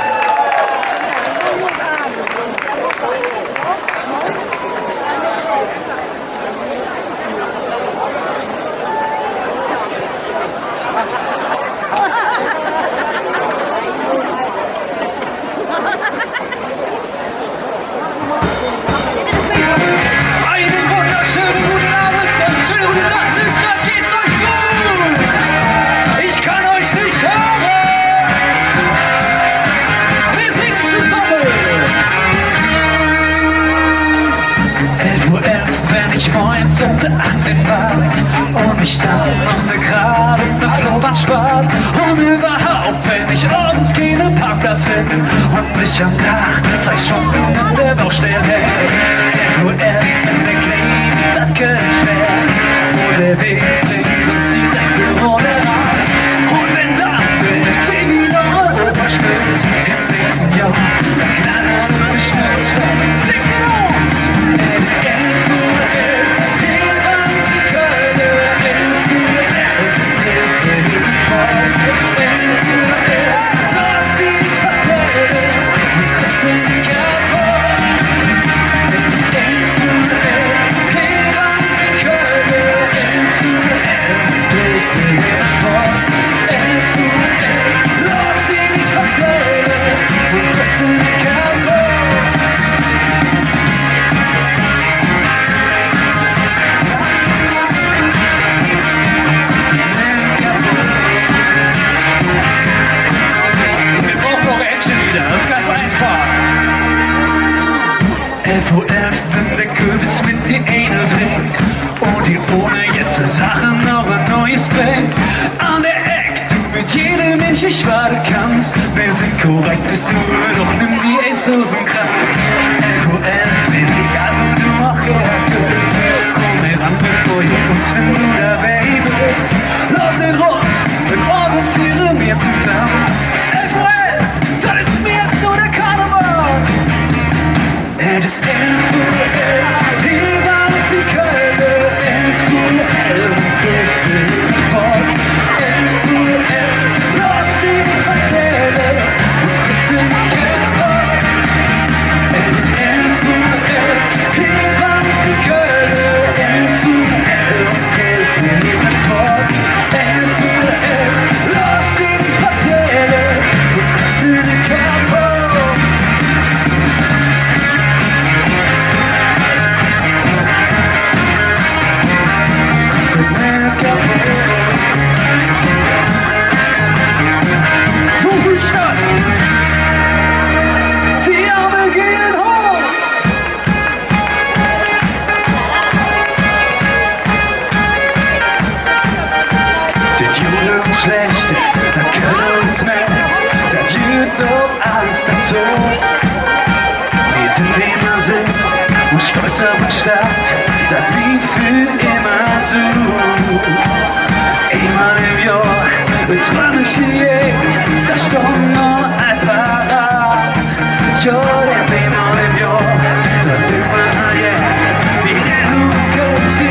Moins und 18 Watt und mich dann noch ne Grab und ne Flohbahn spart. Und überhaupt, wenn ich abends keinen Parkplatz finde und ich am Tag 2 Stunden an der Baustelle hänge. FOF in der Kleinstadt Köln schwer, wo der Weg bringt uns die letzte Runde rein. Und wenn dann der FC wieder Europa spielt im nächsten Jahr, dann knallen wir die Schnurz weg. Sing mit uns, es ist Geld für Geld. FOF, wenn der Kürbis mit die eine trinkt und die ohne jetzt Sachen noch ein neues bringt. An der Eck, du mit jedem Mensch, ich warte kannst. Wir sind korrekt, bist du, doch nimm die AIDS-Hosenkranz. FOF, ist egal, wo du auch herkommst. Komm heran, bevor ihr uns, wenn du dabei bist. Los in Russ, mit Org und Friere mir zusammen. FOF, das ist mir jetzt nur so. Wir sind wie wir sind und stolz auf die Stadt, das blieb für immer so. Einmal im Jahr beträume ich jetzt, das stimmt noch ein Parat. Ja, denn einmal im Jahr, da sind wir alle, wie nennen uns Kirche.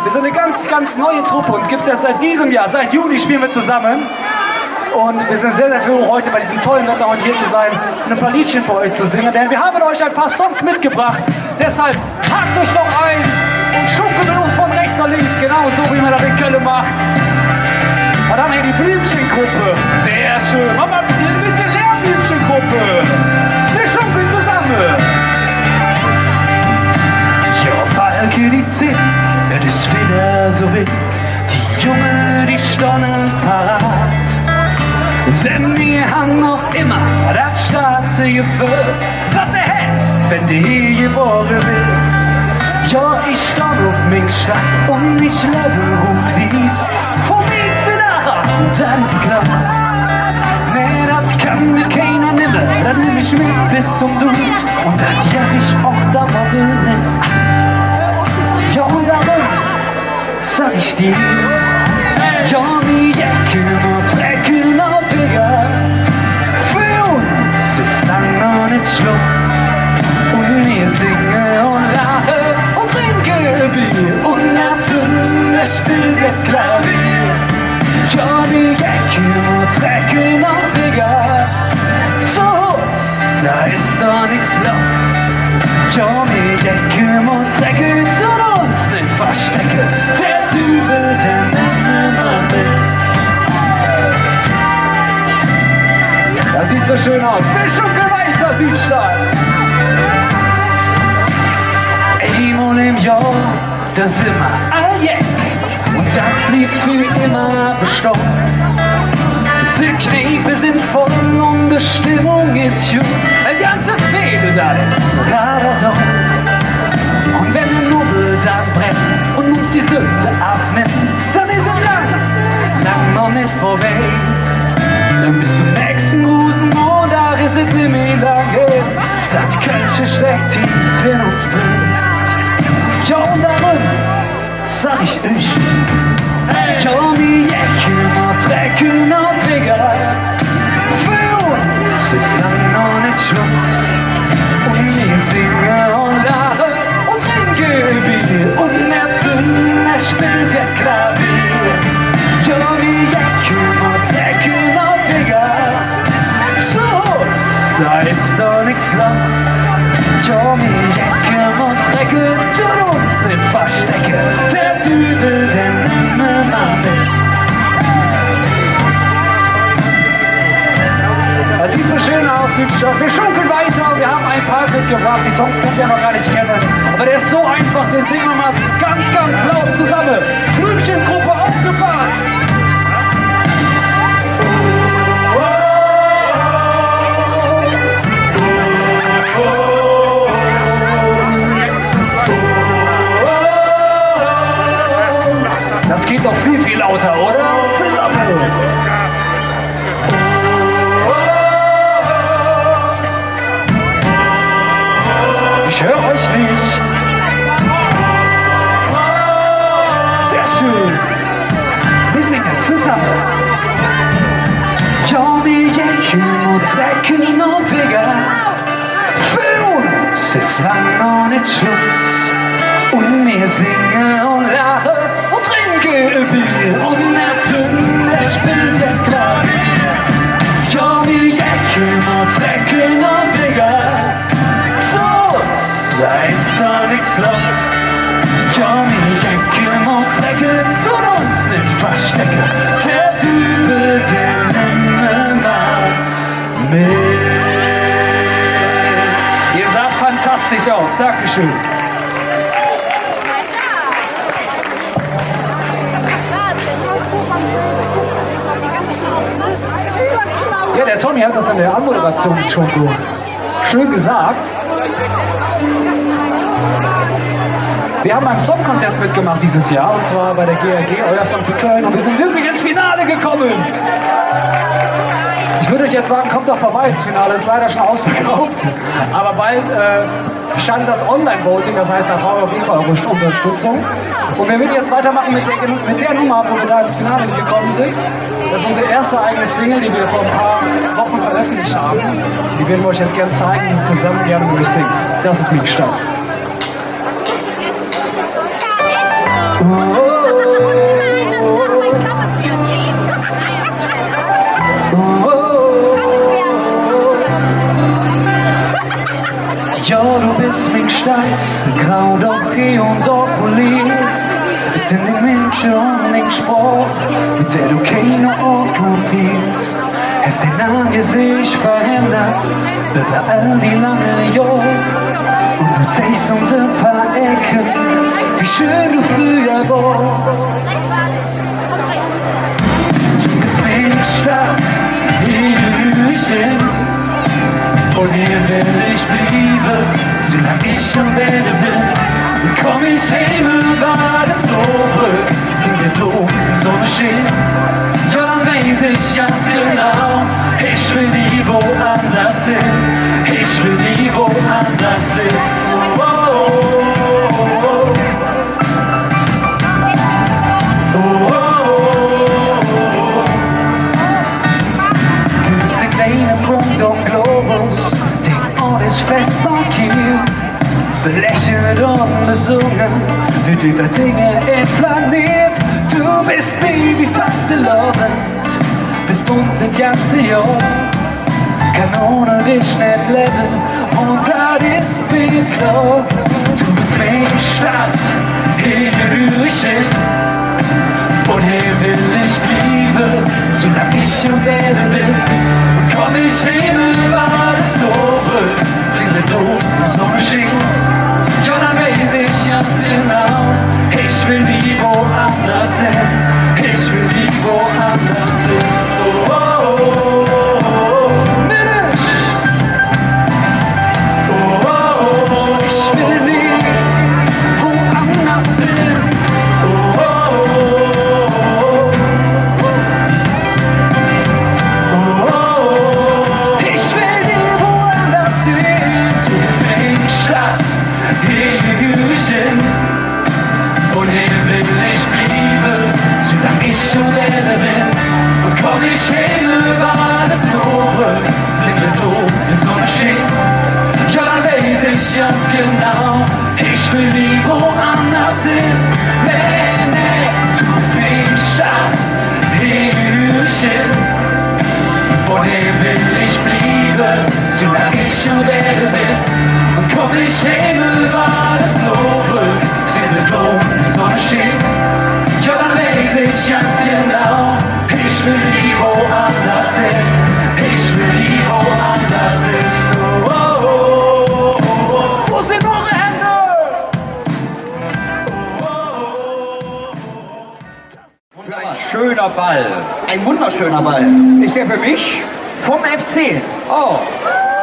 Wir sind eine ganz neue Truppe. Uns gibt es erst seit diesem Jahr. Seit Juni spielen wir zusammen. Und wir sind sehr froh, heute bei diesem tollen Wetter heute hier zu sein und ein paar Liedchen für euch zu singen. Denn wir haben euch ein paar Songs mitgebracht. Deshalb packt euch noch ein und schunkelt mit uns von rechts nach links. Genau so, wie man das in Köln macht. Und dann hier die Blümchengruppe. Sehr schön. Machen wir ein bisschen Lehrblümchengruppe. Wir schunkeln zusammen. Ja, Balke die 10, es ist wieder so wild. Die Junge, die stonnen parat. Denn wir haben noch immer das schwarze Gefühl, was du hättest, wenn du hier geboren bist. Ja, ich stand auf meine Stadt und ich lebe ruft wie's. Vom nächsten nachher, das ist klar. Nee, das kann mir keiner nimmer, dann nimm ich mit bis zum Dusch. Und das ja ich auch da Woche nicht. Ja, und darum sag ich dir, ja, mir Jacke und Trecken auf Wege. Für uns ist lang noch nicht Schluss. Und wir singen und lachen und trinken Bier. Und natürlich spielt das Klavier. Ja, mir Jacke und Trecken auf Wege. Zu uns, da ist doch nichts los. Ja, mir Jacke und Trecken tun uns nicht verstecken. Der Dübel, der nimmt mit. Das sieht so schön aus. Wer schon weiter sieht statt. Einmal im Jahr, da sind wir alljährlich. Und das blieb für immer bestanden. Die Kneipe sind voll und die Stimmung ist jung. Ein ganzer Fädel, da ist Radadon. Und wenn der Nubbel dann brennt und uns die Sünde abnimmt, dann ist es lang noch nicht vorbei. Dann bis zum nächsten Rosenmontag ist es nicht mehr lange. Das Kölsche steckt tief in uns drin. Ja, und darum sag ich euch, ja, mir Jäcke und Trecken und Wege. Für uns ist lang noch nicht Schluss. Und wir singen und lachen und trinken Bier. Und er spielt jetzt Klavier. Ja, mir Jäcke und Trecken und Wege. Zu Hus, da ist doch nichts los. Ja, mir Jäcke und Trecken tun uns nicht verstecken. Der Dübel, der nimmt man mit. Das sieht so schön aus, Südstadt. Doch wir schunkeln weiter und wir haben ein paar mitgebracht. Die Songs könnt ihr noch gar nicht kennen. Aber der ist so einfach, den singen wir mal ganz, ganz laut zusammen. Blümchengruppe, aufgepasst! Das geht noch viel, viel lauter, oder? Zusammen! Ich höre euch nicht. Sehr schön. Wir singen zusammen. Jag gick mot sträcken och väggar. För uns ist lang noch nicht Schluss. Und wir singen und lachen und trinken Bier. Und erzünden spielt der Klavier. Jag gick mot sträcken och väggar. Da ist noch nichts los. Johnny Jacke mot Strecke, tun uns nicht verstecken. Der Dübel, den nehmen wir mit. Ihr saht fantastisch aus. Dankeschön. Ja, der Tommy hat das in der Anmoderation schon so schön gesagt. Wir haben beim Song Contest mitgemacht dieses Jahr, und zwar bei der GRG, euer Song für Köln, und wir sind wirklich ins Finale gekommen. Ich würde euch jetzt sagen, kommt doch vorbei, das Finale ist leider schon ausverkauft, aber bald startet das Online-Voting, das heißt, da brauchen wir auf jeden Fall eure Unterstützung. Und wir werden jetzt weitermachen mit der Nummer, wo wir da ins Finale gekommen sind. Das ist unsere erste eigene Single, die wir vor ein paar Wochen veröffentlicht haben. Die werden wir euch jetzt gerne zeigen, zusammen gerne mit euch singen. Das ist Mietstadt. Ja, du bist min Stadt, grau doch hier und dort poliert. Jetzt sind die Menschen und den Spruch, mit der du keinen Ort kopierst. Hast dein Angesicht verändert, über all die langen Jahre. Und du zeigst uns ein paar Ecken, wie schön du früher warst. Du bist min Stadt, hier Hüchen. Und hier will ich bleiben, solange ich schon werde bin. Und komm ich heim über den zurück, sind wir doof, Sonne steht. Ja, dann weiß ich ganz genau, ich will nie woanders hin. Ich will nie woanders hin. Oh, oh, oh, oh. Oh, oh, oh. Du bist ein kleiner Punkt am Globus, den Ort ist fest markiert. Belächelt und besungen, wird über Dinge inflamiert. Du bist nie wie fast lovend, bist bunt das ganze Jahr. Kann ohne dich nicht leben, und das ist mir klar. Du bist meine Stadt, hier Hüchen. Und hier will ich bleiben, solange ich schon werde bin. Und komm ich hinüber zurück, sind wir doof, Sonne schien. Ja, dann weiß ich ganz genau, ich will nie woanders hin. Ich will nie woanders hin. Oh, oh, oh, oh, oh. Mensch! Oh, oh, oh, ich will nie woanders hin. Oh, oh, oh, oh, oh. Ich will nie woanders hin. Du bist meine Stadt, hier Hüchen. Und hier will ich bleiben, solange ich schon werde bin. Und komm ich hinüber zurück, sind wir doof, die Sonne steht. Ja, dann weiß ich ganz genau, ich will nie woanders hin. Nee, nee, du bist meine Stadt, hier Hüchen. Und hier will ich bleiben, solange ich schon werde bin. Und komm ich hinüber zurück, sind wir doof, die Sonne steht. Ja, dann weiß ich ganz genau, ich will nie woanders hin. Ich will nie woanders hin. schöner Ball. Ein wunderschöner Ball. Ist der für mich? Vom FC. Oh,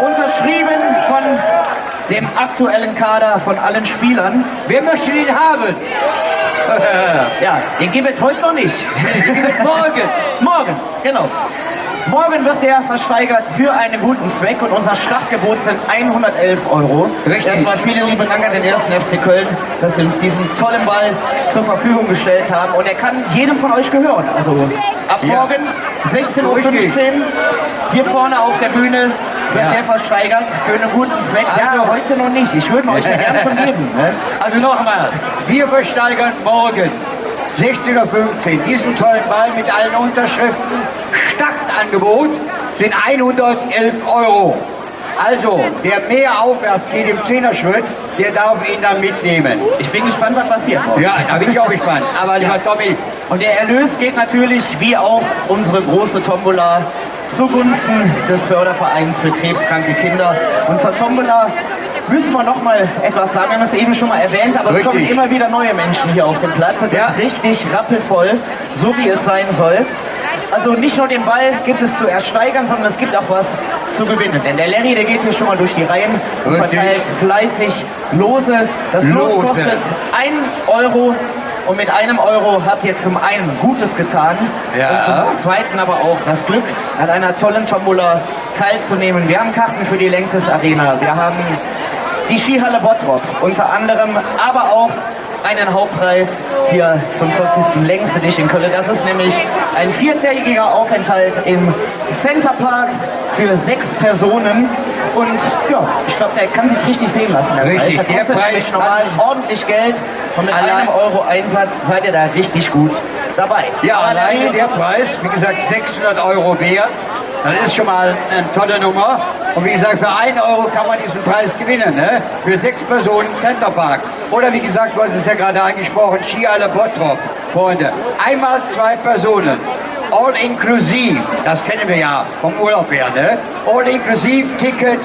Unterschrieben von dem aktuellen Kader von allen Spielern. wer möchte den haben? Ja, den gibt es heute noch nicht. Den gibt es morgen. Morgen, genau. Morgen wird der versteigert für einen guten Zweck und unser Startgebot sind 111 €. Richtig. Erstmal vielen lieben Dank an den 1. FC Köln, dass sie uns diesen tollen Ball zur Verfügung gestellt haben. Und er kann jedem von euch gehören. Also ab morgen 16:15 Uhr hier vorne auf der Bühne wird der versteigert für einen guten Zweck. Ja, heute noch nicht. Ich würde ihn euch ja gerne schon geben. Ne? Also nochmal, wir versteigern morgen 16:15 Uhr diesen tollen Ball mit allen Unterschriften. Startangebot sind 111 €. Also, wer mehr aufwärts geht im 10er-Schritt, der darf ihn dann mitnehmen. Ich bin gespannt, was passiert. Ja, da bin ich auch gespannt. Aber lieber Tommy, Und der Erlös geht natürlich, wie auch unsere große Tombola, zugunsten des Fördervereins für krebskranke Kinder. Und zur Tombola müssen wir noch mal etwas sagen. Wir haben es eben schon mal erwähnt, aber es kommen immer wieder neue Menschen hier auf den Platz. Es wird richtig rappelvoll, so wie es sein soll. Also nicht nur den Ball gibt es zu ersteigern, sondern es gibt auch was zu gewinnen. Denn der Larry, der geht hier schon mal durch die Reihen und verteilt fleißig Lose. Das Los kostet 1 € und mit 1 € habt ihr zum einen Gutes getan und zum zweiten aber auch das Glück, an einer tollen Tombola teilzunehmen. Wir haben Karten für die Längstes Arena, wir haben die Skihalle Bottrop unter anderem, aber auch einen Hauptpreis hier zum 40. Längste Dich in Köln. Das ist nämlich ein 4-tägiger Aufenthalt im Center Parks für 6 Personen. Und ja, ich glaube, der kann sich richtig sehen lassen. Der Richtig, Preis. Der der kostet Preis nämlich normal ordentlich Geld. Und mit 1 € Einsatz seid ihr da richtig gut dabei. ja, alleine der Preis, wie gesagt, 600 € wert. Das ist schon mal eine tolle Nummer. Und wie gesagt, für 1 € kann man diesen Preis gewinnen. Ne? Für 6 Personen Centerpark. Oder wie gesagt, du hast es ja gerade angesprochen, Skihalle Bottrop. Freunde, einmal 2 Personen. All inklusiv, das kennen wir ja vom Urlaub her. Ne? All inklusiv Ticket,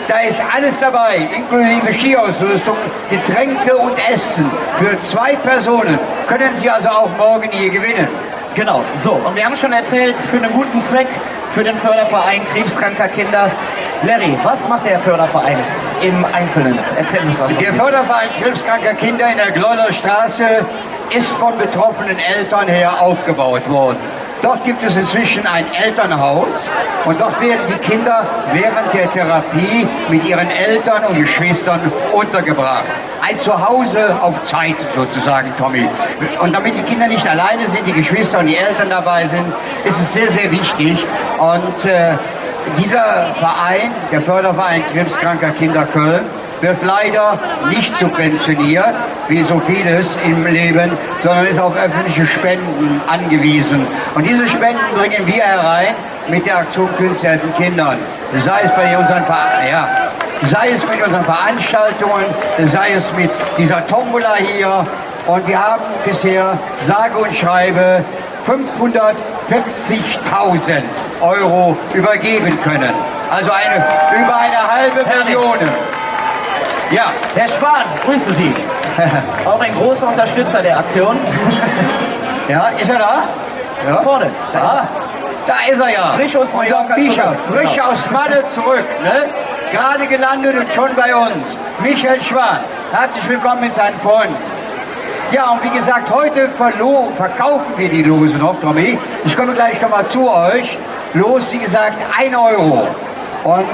da ist alles dabei, inklusive Skiausrüstung, Getränke und Essen. Für 2 Personen können Sie also auch morgen hier gewinnen. Genau, so. Und wir haben schon erzählt, für einen guten Zweck, für den Förderverein krebskranker Kinder. Larry, was macht der Förderverein im Einzelnen? Erzähl uns was. Der Förderverein krebskranker Kinder in der Gleuner Straße ist von betroffenen Eltern her aufgebaut worden. Dort gibt es inzwischen ein Elternhaus und dort werden die Kinder während der Therapie mit ihren Eltern und Geschwistern untergebracht. Ein Zuhause auf Zeit sozusagen, Tommy. Und damit die Kinder nicht alleine sind, die Geschwister und die Eltern dabei sind, ist es sehr, sehr wichtig. Und dieser Verein, der Förderverein krebskranker Kinder Köln, wird leider nicht subventioniert, wie so vieles im Leben, sondern ist auf öffentliche Spenden angewiesen. Und diese Spenden bringen wir herein mit der Aktion Künste helfen Kindern. Sei es bei unseren sei es mit unseren Veranstaltungen, sei es mit dieser Tombola hier. Und wir haben bisher, sage und schreibe, 540.000 € übergeben können. Also über eine halbe Million. Ja, Herr Spahn, grüße Sie. Auch ein großer Unterstützer der Aktion. Ja, ist er da? Ja. Vorne. Da ist er ja. Frisch aus Mallorca Micha, zurück. frisch aus Malle zurück. Ne? Gerade gelandet und schon bei uns. Michael Schwan, herzlich willkommen mit seinen Freunden. Ja, und wie gesagt, heute verkaufen wir die Lose noch, Tommy. Ich komme gleich nochmal zu euch. Los, wie gesagt, 1 €. Und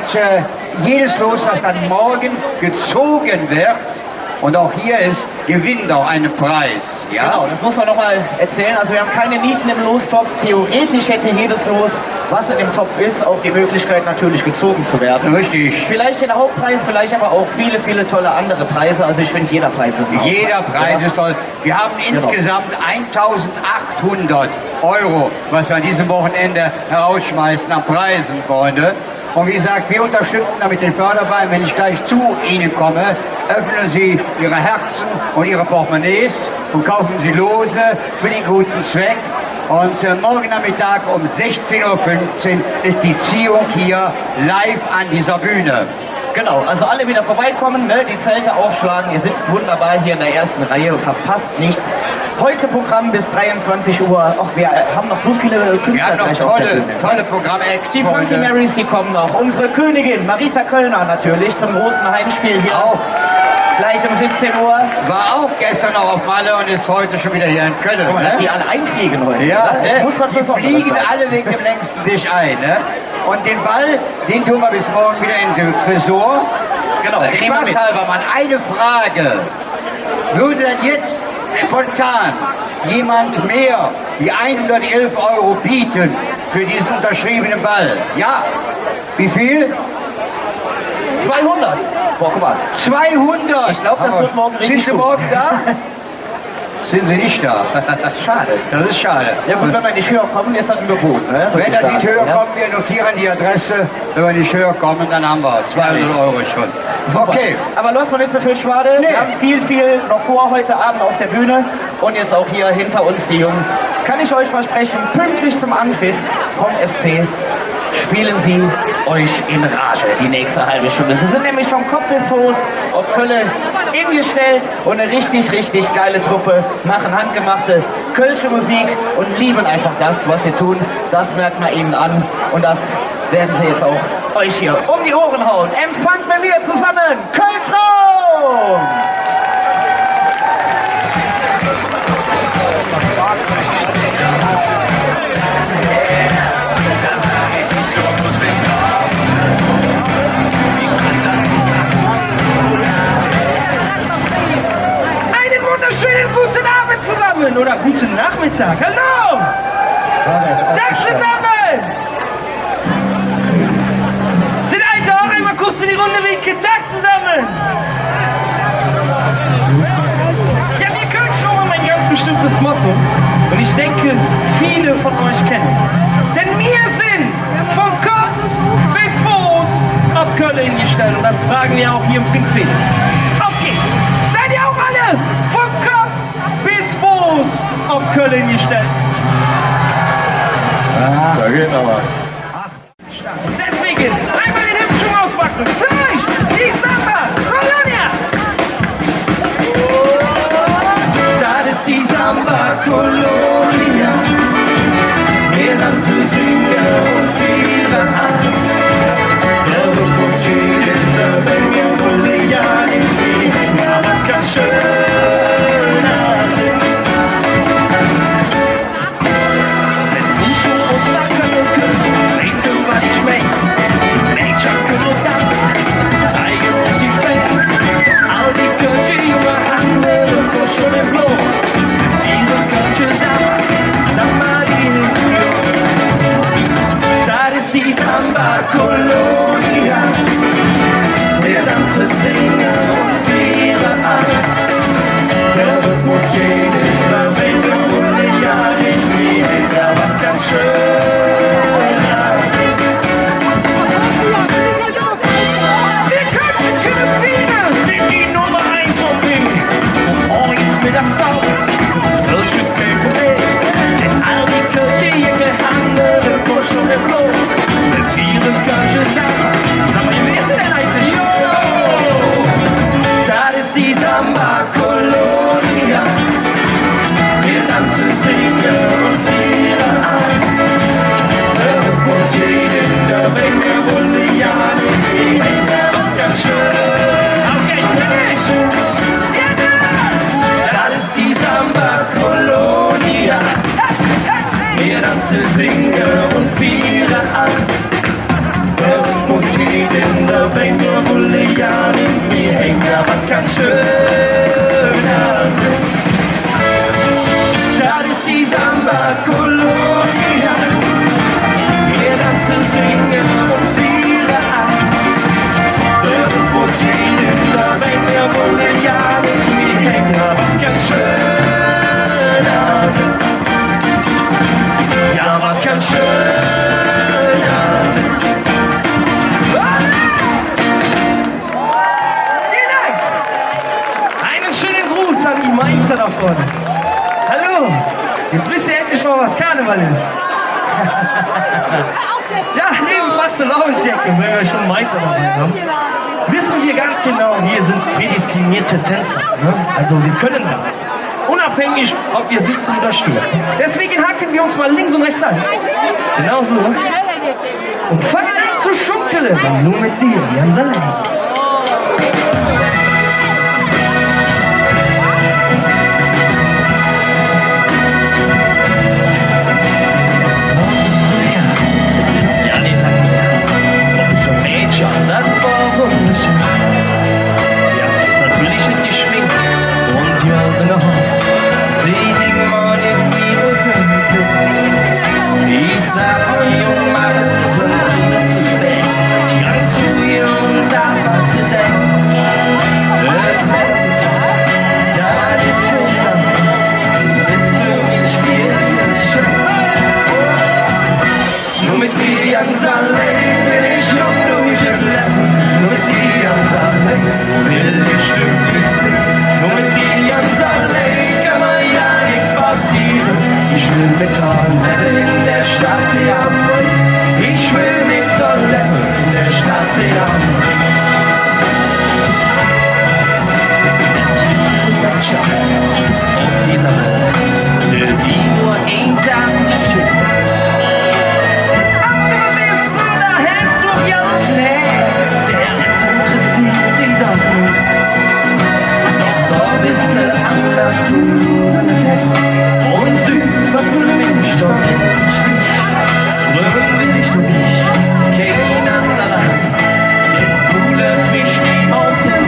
jedes Los, was dann morgen gezogen wird, und auch hier ist, gewinnt auch einen Preis. Ja? Genau, das muss man nochmal erzählen. Also wir haben keine Nieten im Lostopf. Theoretisch hätte jedes Los, was in dem Topf ist, auch die Möglichkeit natürlich gezogen zu werden. Richtig. Vielleicht den Hauptpreis, vielleicht aber auch viele, viele tolle andere Preise. Also ich finde, jeder Preis ist ein Hauptpreis. Jeder Preis ist toll. Wir haben insgesamt 1.800 €, was wir an diesem Wochenende herausschmeißen an Preisen, Freunde. Und wie gesagt, wir unterstützen damit den Förderverein. Wenn ich gleich zu Ihnen komme, öffnen Sie Ihre Herzen und Ihre Portemonnaies und kaufen Sie Lose für den guten Zweck. Und morgen Nachmittag um 16:15 Uhr ist die Ziehung hier live an dieser Bühne. Genau, also alle wieder vorbeikommen, ne? Die Zelte aufschlagen. Ihr sitzt wunderbar hier in der ersten Reihe und verpasst nichts. Heute Programm bis 23 Uhr. Ach, wir haben noch so viele Künstler Wir haben noch gleich auf der Bühne. tolle Programm-Acts Die Funky heute. Marys, die kommen noch. Unsere Königin, Marita Kölner natürlich, zum großen Heimspiel hier. Auch. Gleich um 17 Uhr. War auch gestern noch auf Malle und ist heute schon wieder hier in Köln. Guck mal, dass die Ne? alle einfliegen heute. Ja, ne? Muss was die Besonderes fliegen sein. alle wegen dem längsten Tisch ein. Ne? Und den Ball, den tun wir bis morgen wieder in den Tresor. Genau, nehmen wir mit. Spaßhalber mal eine Frage. Würde denn jetzt spontan jemand mehr wie 111 € bieten für diesen unterschriebenen Ball? Ja. Wie viel? 200. Boah, guck mal. 200! Ich glaube, das wird morgen richtig Sind Sie gut. morgen da? Sind Sie nicht da? Schade. Das ist schade. Ja gut, wenn wir nicht höher kommen, ist das ein Gebot. Ne? Wenn wir nicht höher Ja. kommen, wir notieren die Adresse. Wenn wir nicht höher kommen, dann haben wir 200 € schon. Super. Okay. Aber lassen wir nicht so viel Schwade. Nee. Wir haben viel noch vor heute Abend auf der Bühne. Und jetzt auch hier hinter uns die Jungs. Kann ich euch versprechen, pünktlich zum Anpfiff vom FC spielen sie euch in Rage die nächste halbe Stunde. Sie sind nämlich vom Kopf bis Fuß auf Kölle hingestellt und eine richtig geile Truppe, machen handgemachte kölsche Musik und lieben einfach das, was sie tun. Das merkt man ihnen an und das werden sie jetzt auch euch hier um die Ohren hauen. Empfangt mit mir zusammen Kölsch-Raum! Einen wunderschönen guten Abend zusammen oder guten Nachmittag. Hallo! Tag zusammen! Sind alle da? Einmal kurz in die Runde winken. Tag zusammen! Ja, wir Kölsch-Raum haben ein ganz bestimmtes Motto. Und ich denke, viele von euch kennen. Denn wir sind von Kopf bis Fuß ab Köln hingestellt. Und das fragen wir auch hier im Prinzwil. Auf geht's! Seid ihr auch alle von Kopf bis Fuß ab Köln hingestellt? Da geht aber. Deswegen einmal den Hüpfschwung auspacken. Für euch die Samba Colonia. Das ist die Samba Colonia. Wir tanzen, singen und feiern an. Der Rhythmus steht in der Menge, Colonia in die Hände, aber ganz schöner Sinn. Wenn du zu uns nach Köln kommst, weißt du, was ich mein. Die Mädchen können tanzen, zeigen uns die Specken. All die Kölsche junge Handel und schon im Blut. Viele Kölsche Samba, die ist für uns. Das ist die Samba Colonia. Wir tanzen, singen und feiern an. Der Rhythmus steht in der Menge, Colonia in die Hände, aber ganz schöner Sinn. Wir Kölsche können viele, sind die Nummer 1 von mir. Von uns mit der Sound, das Kölsche König. Denn all die Kölsche hier gehandelt, im Busch und im Blut. Mit vielen Kölsche Samba. Sag mal, wie ist denn eigentlich? Das ist die Samba Colonia. Wir tanzen, singen und feiern an. Der Rhythmus steht in der Menge, Bolivian in die Hände und ganz schön. Auf geht's, finish! Das ist die Samba Colonia. Wir tanzen, singen und feiern an. Der Rhythmus steht in der Menge, Bolivian in die Hände, aber ganz schöner Sinn. Das ist die Samba Colonia. Wir tanzen, singen und feiern an. Der Rhythmus steht in der Menge, Bolivian in die Hände, aber ganz schöner Sinn. Ja, was ganz schöner Sinn. Vielen Dank! Einen schönen Gruß an die Mainzer da vorne. Hallo! Jetzt wisst ihr endlich mal, was Karneval ist. Ja, neben Fastelavensjacke, wenn wir schon Mainzer dabei haben, wissen wir ganz genau, wir sind prädestinierte Tänzer. Ne? Also wir können das. unabhängig, ob wir sitzen oder stehen. Deswegen hacken wir uns mal links und rechts an. Genau so. Und fangen an zu schunkeln. Nur mit dir, ganz allein. Das war wunderschön. Ja, ist natürlich nicht geschminkt. Und ja, genau. Sieh dich mal in die Hose. Ich sag euch, Junge, sonst ist es zu spät. Ganz zu ihr und sag, was du denkst. Ja, das Wunder ist für mich schwierig. Nur mit dir ganz allein bin ich jung durch das Leben. Nur mit dir ganz allein will ich glücklich sein. Nur mit dir ganz allein kann mir ja nichts passieren. Ich will mit dir leben in der Stadt, ja. Ich will mit dir leben in der Stadt, ja. Der tiefste Mensch auf dieser Welt, für die nur einsam Tschüss. Der ist interessiert dich doch nicht. Doch da bist du anders, du seine Text. Und süß, was für ein Mensch doch endlich dich. Rühren will ich nur dich, kein anderer. Denn du lässt mich niemals hin.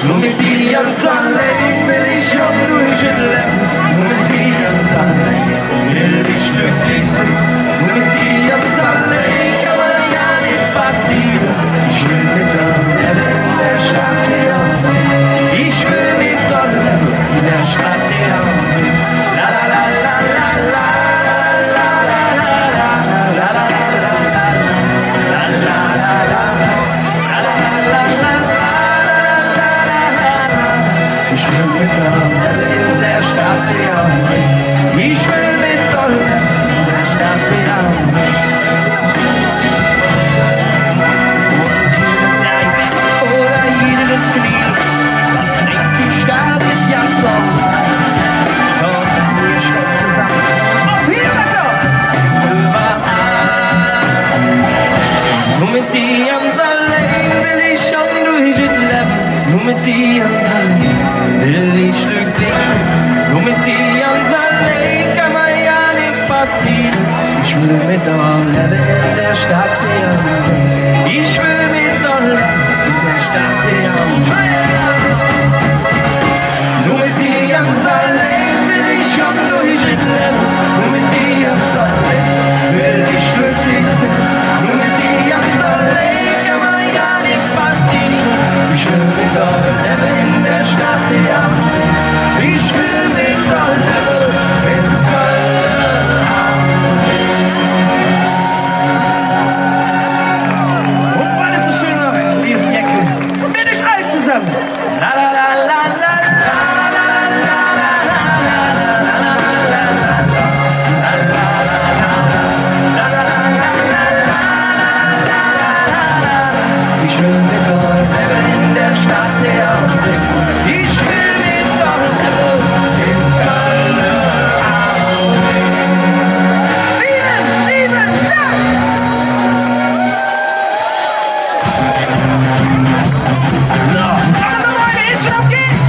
Nur mit dir ganz allein will ich auch durch das Leben. Nur mit dir ganz allein will ich glücklich sein. Nur mit dir ganz allein kann man ja nichts passieren. Ich will mit dir leben in der Stadt, ja. Ich will mit dir leben in der Stadt, ja. La la la la la la la la la la la la la ich will mit dir leben in der Stadt, ja. Ich will mit dir leben in der Stadt, ja. Und jeder sagt, oder jeder ins Knie, dann denkt die Stadt ist ja so. Doch wir stehen zusammen. Auf hier, bitte! Überall. Nur mit dir ganz allein will ich schon durch das Leben. Nur mit dir ganz allein will ich glücklich sein. Nur mit dir ganz allein kann mir ja nichts passieren. Ich will mit dir leben in der Stadt, ja. Ich will mit dir leben in der Stadt, ja. Nur mit dir ganz allein will ich schon durch das Leben. Nur mit dir ganz allein will ich glücklich sein. Nur mit dir ganz allein kann mir ja nichts passieren. Ich will mit dir leben in der Stadt, ja. Ich will mit dir leben in Köln. Und was ist so schön noch, liebe Jacke? Mit euch all zusammen. La la la la la ich will mit dir leben in der Stadt, ja. Ich will mit dir leben in Köln. Vielen lieben Dank! So, alle meine Händchen auf geht's!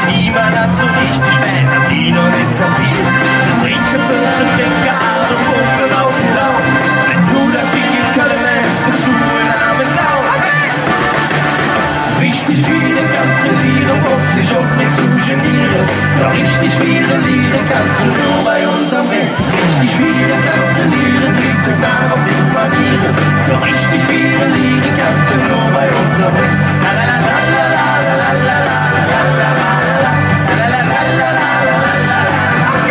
Niemand hat so richtig spät, hat die noch nicht kapiert. Sie trinken böse Trinker, also Puffen auf die Laune. Wenn du das Ding in Köln lässt, bist du eine arme Sau. Richtig viele ganze Lieder, brauchst dich auch nicht zu genieren. Ja, richtig viele Lieder kannst du nur bei uns am Weg. Richtig viele ganze Lieder, die sogar auf den Manieren. Ja, richtig viele Lieder kannst du nur bei uns am Weg. La la la la la la la la la la la la la la la la la la la.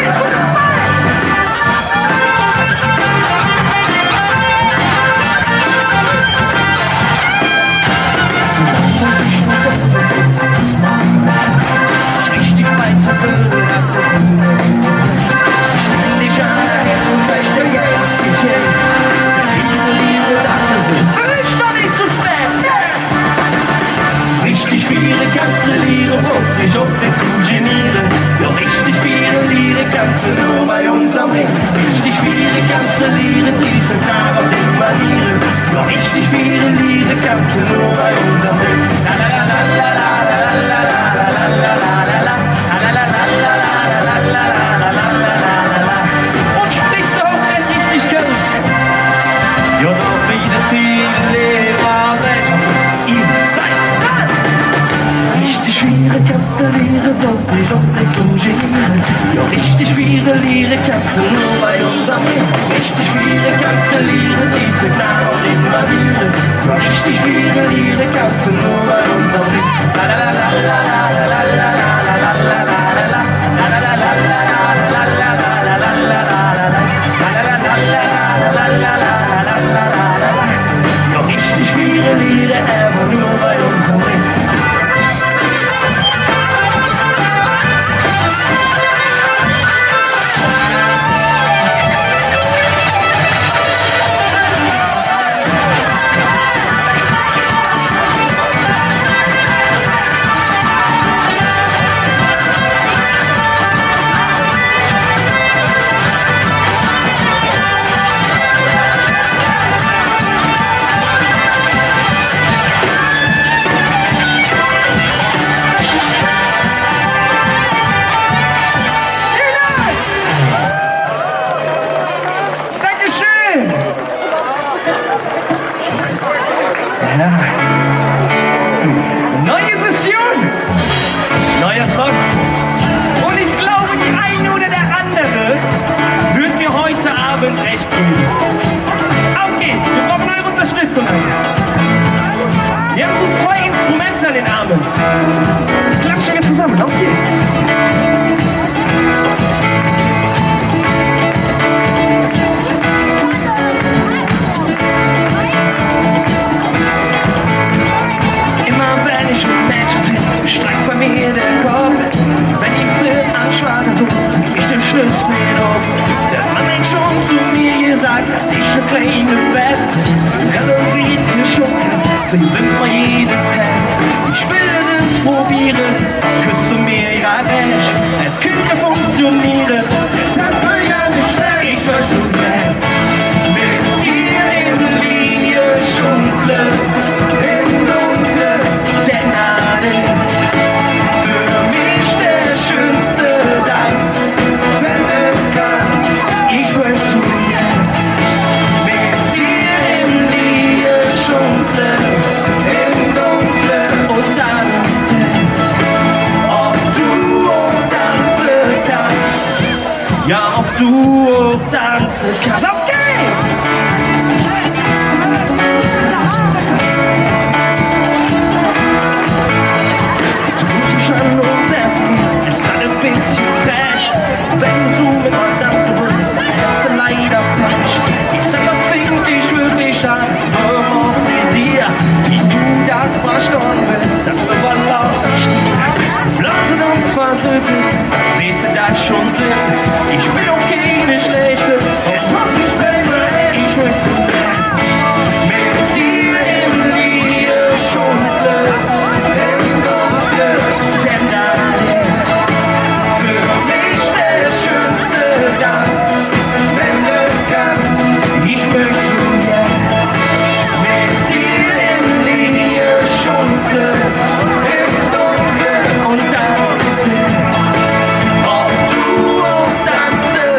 kannst du nur bei unserem Glück. La la la la la la la la la la la la. Und sprichst du auch endlich dich Kölsch? Ja, noch viele Ziele waren, ihr seid dran. Richtig schwere kannst du Lehre, bloß dich auch nicht zu genieren. Ja, richtig schwere Lehre kannst du nur bei unserem Leben. Richtig schwere kannst du Lehre, die Signal und immer wieder. Ja, richtig schwere Lehre kannst du nur bei unserem Leben. La la la la la la la la la la la. Noch richtig schwere Lieder, aber nur bei unserem Ring. Neue Session, neuer Song. Und ich glaube, die eine oder der andere wird mir heute Abend recht geben. Auf geht's, wir brauchen eure Unterstützung. Wir haben so 2 Instrumente an den Armen. Klatschen wir zusammen, auf geht's. Streckt bei mir der Kopf, wenn ich sie anschlagen will, ich den Schlüssel nicht auf. Der Mann hat schon zu mir gesagt, dass ich eine kleine Wetz, Galerie für Schunken, sie will mir jedes Herz. Ich will es probieren, küsst du mir ja nicht, es könnte funktionieren, das will ja nicht schnell, ich möchte so gern mit dir in Linie schunkeln, im Dunkeln, denn alles ja, ob du auch tanzen kannst. Auf geht's! Du rufst mich an und sagst mir, es sei ein bisschen frech. Wenn du mit mir tanzen willst, dann hast du leider Pech. Ich sag, was fink ich wirklich an, warum Visier, wie du das verstanden willst, dann überlass ich dir. Lassen uns versöhnen, weißt du das schon sind. Ich bin auch keine schlechte, jetzt hab ich selber, ich muss so mit dir im Lied schunkeln, im Dunkeln, denn das ist für mich der schönste Tanz, wenn du kannst. Ich möchte so mit dir im Lied schunkeln, im Dunkeln und tanzen. Ob du auch tanzen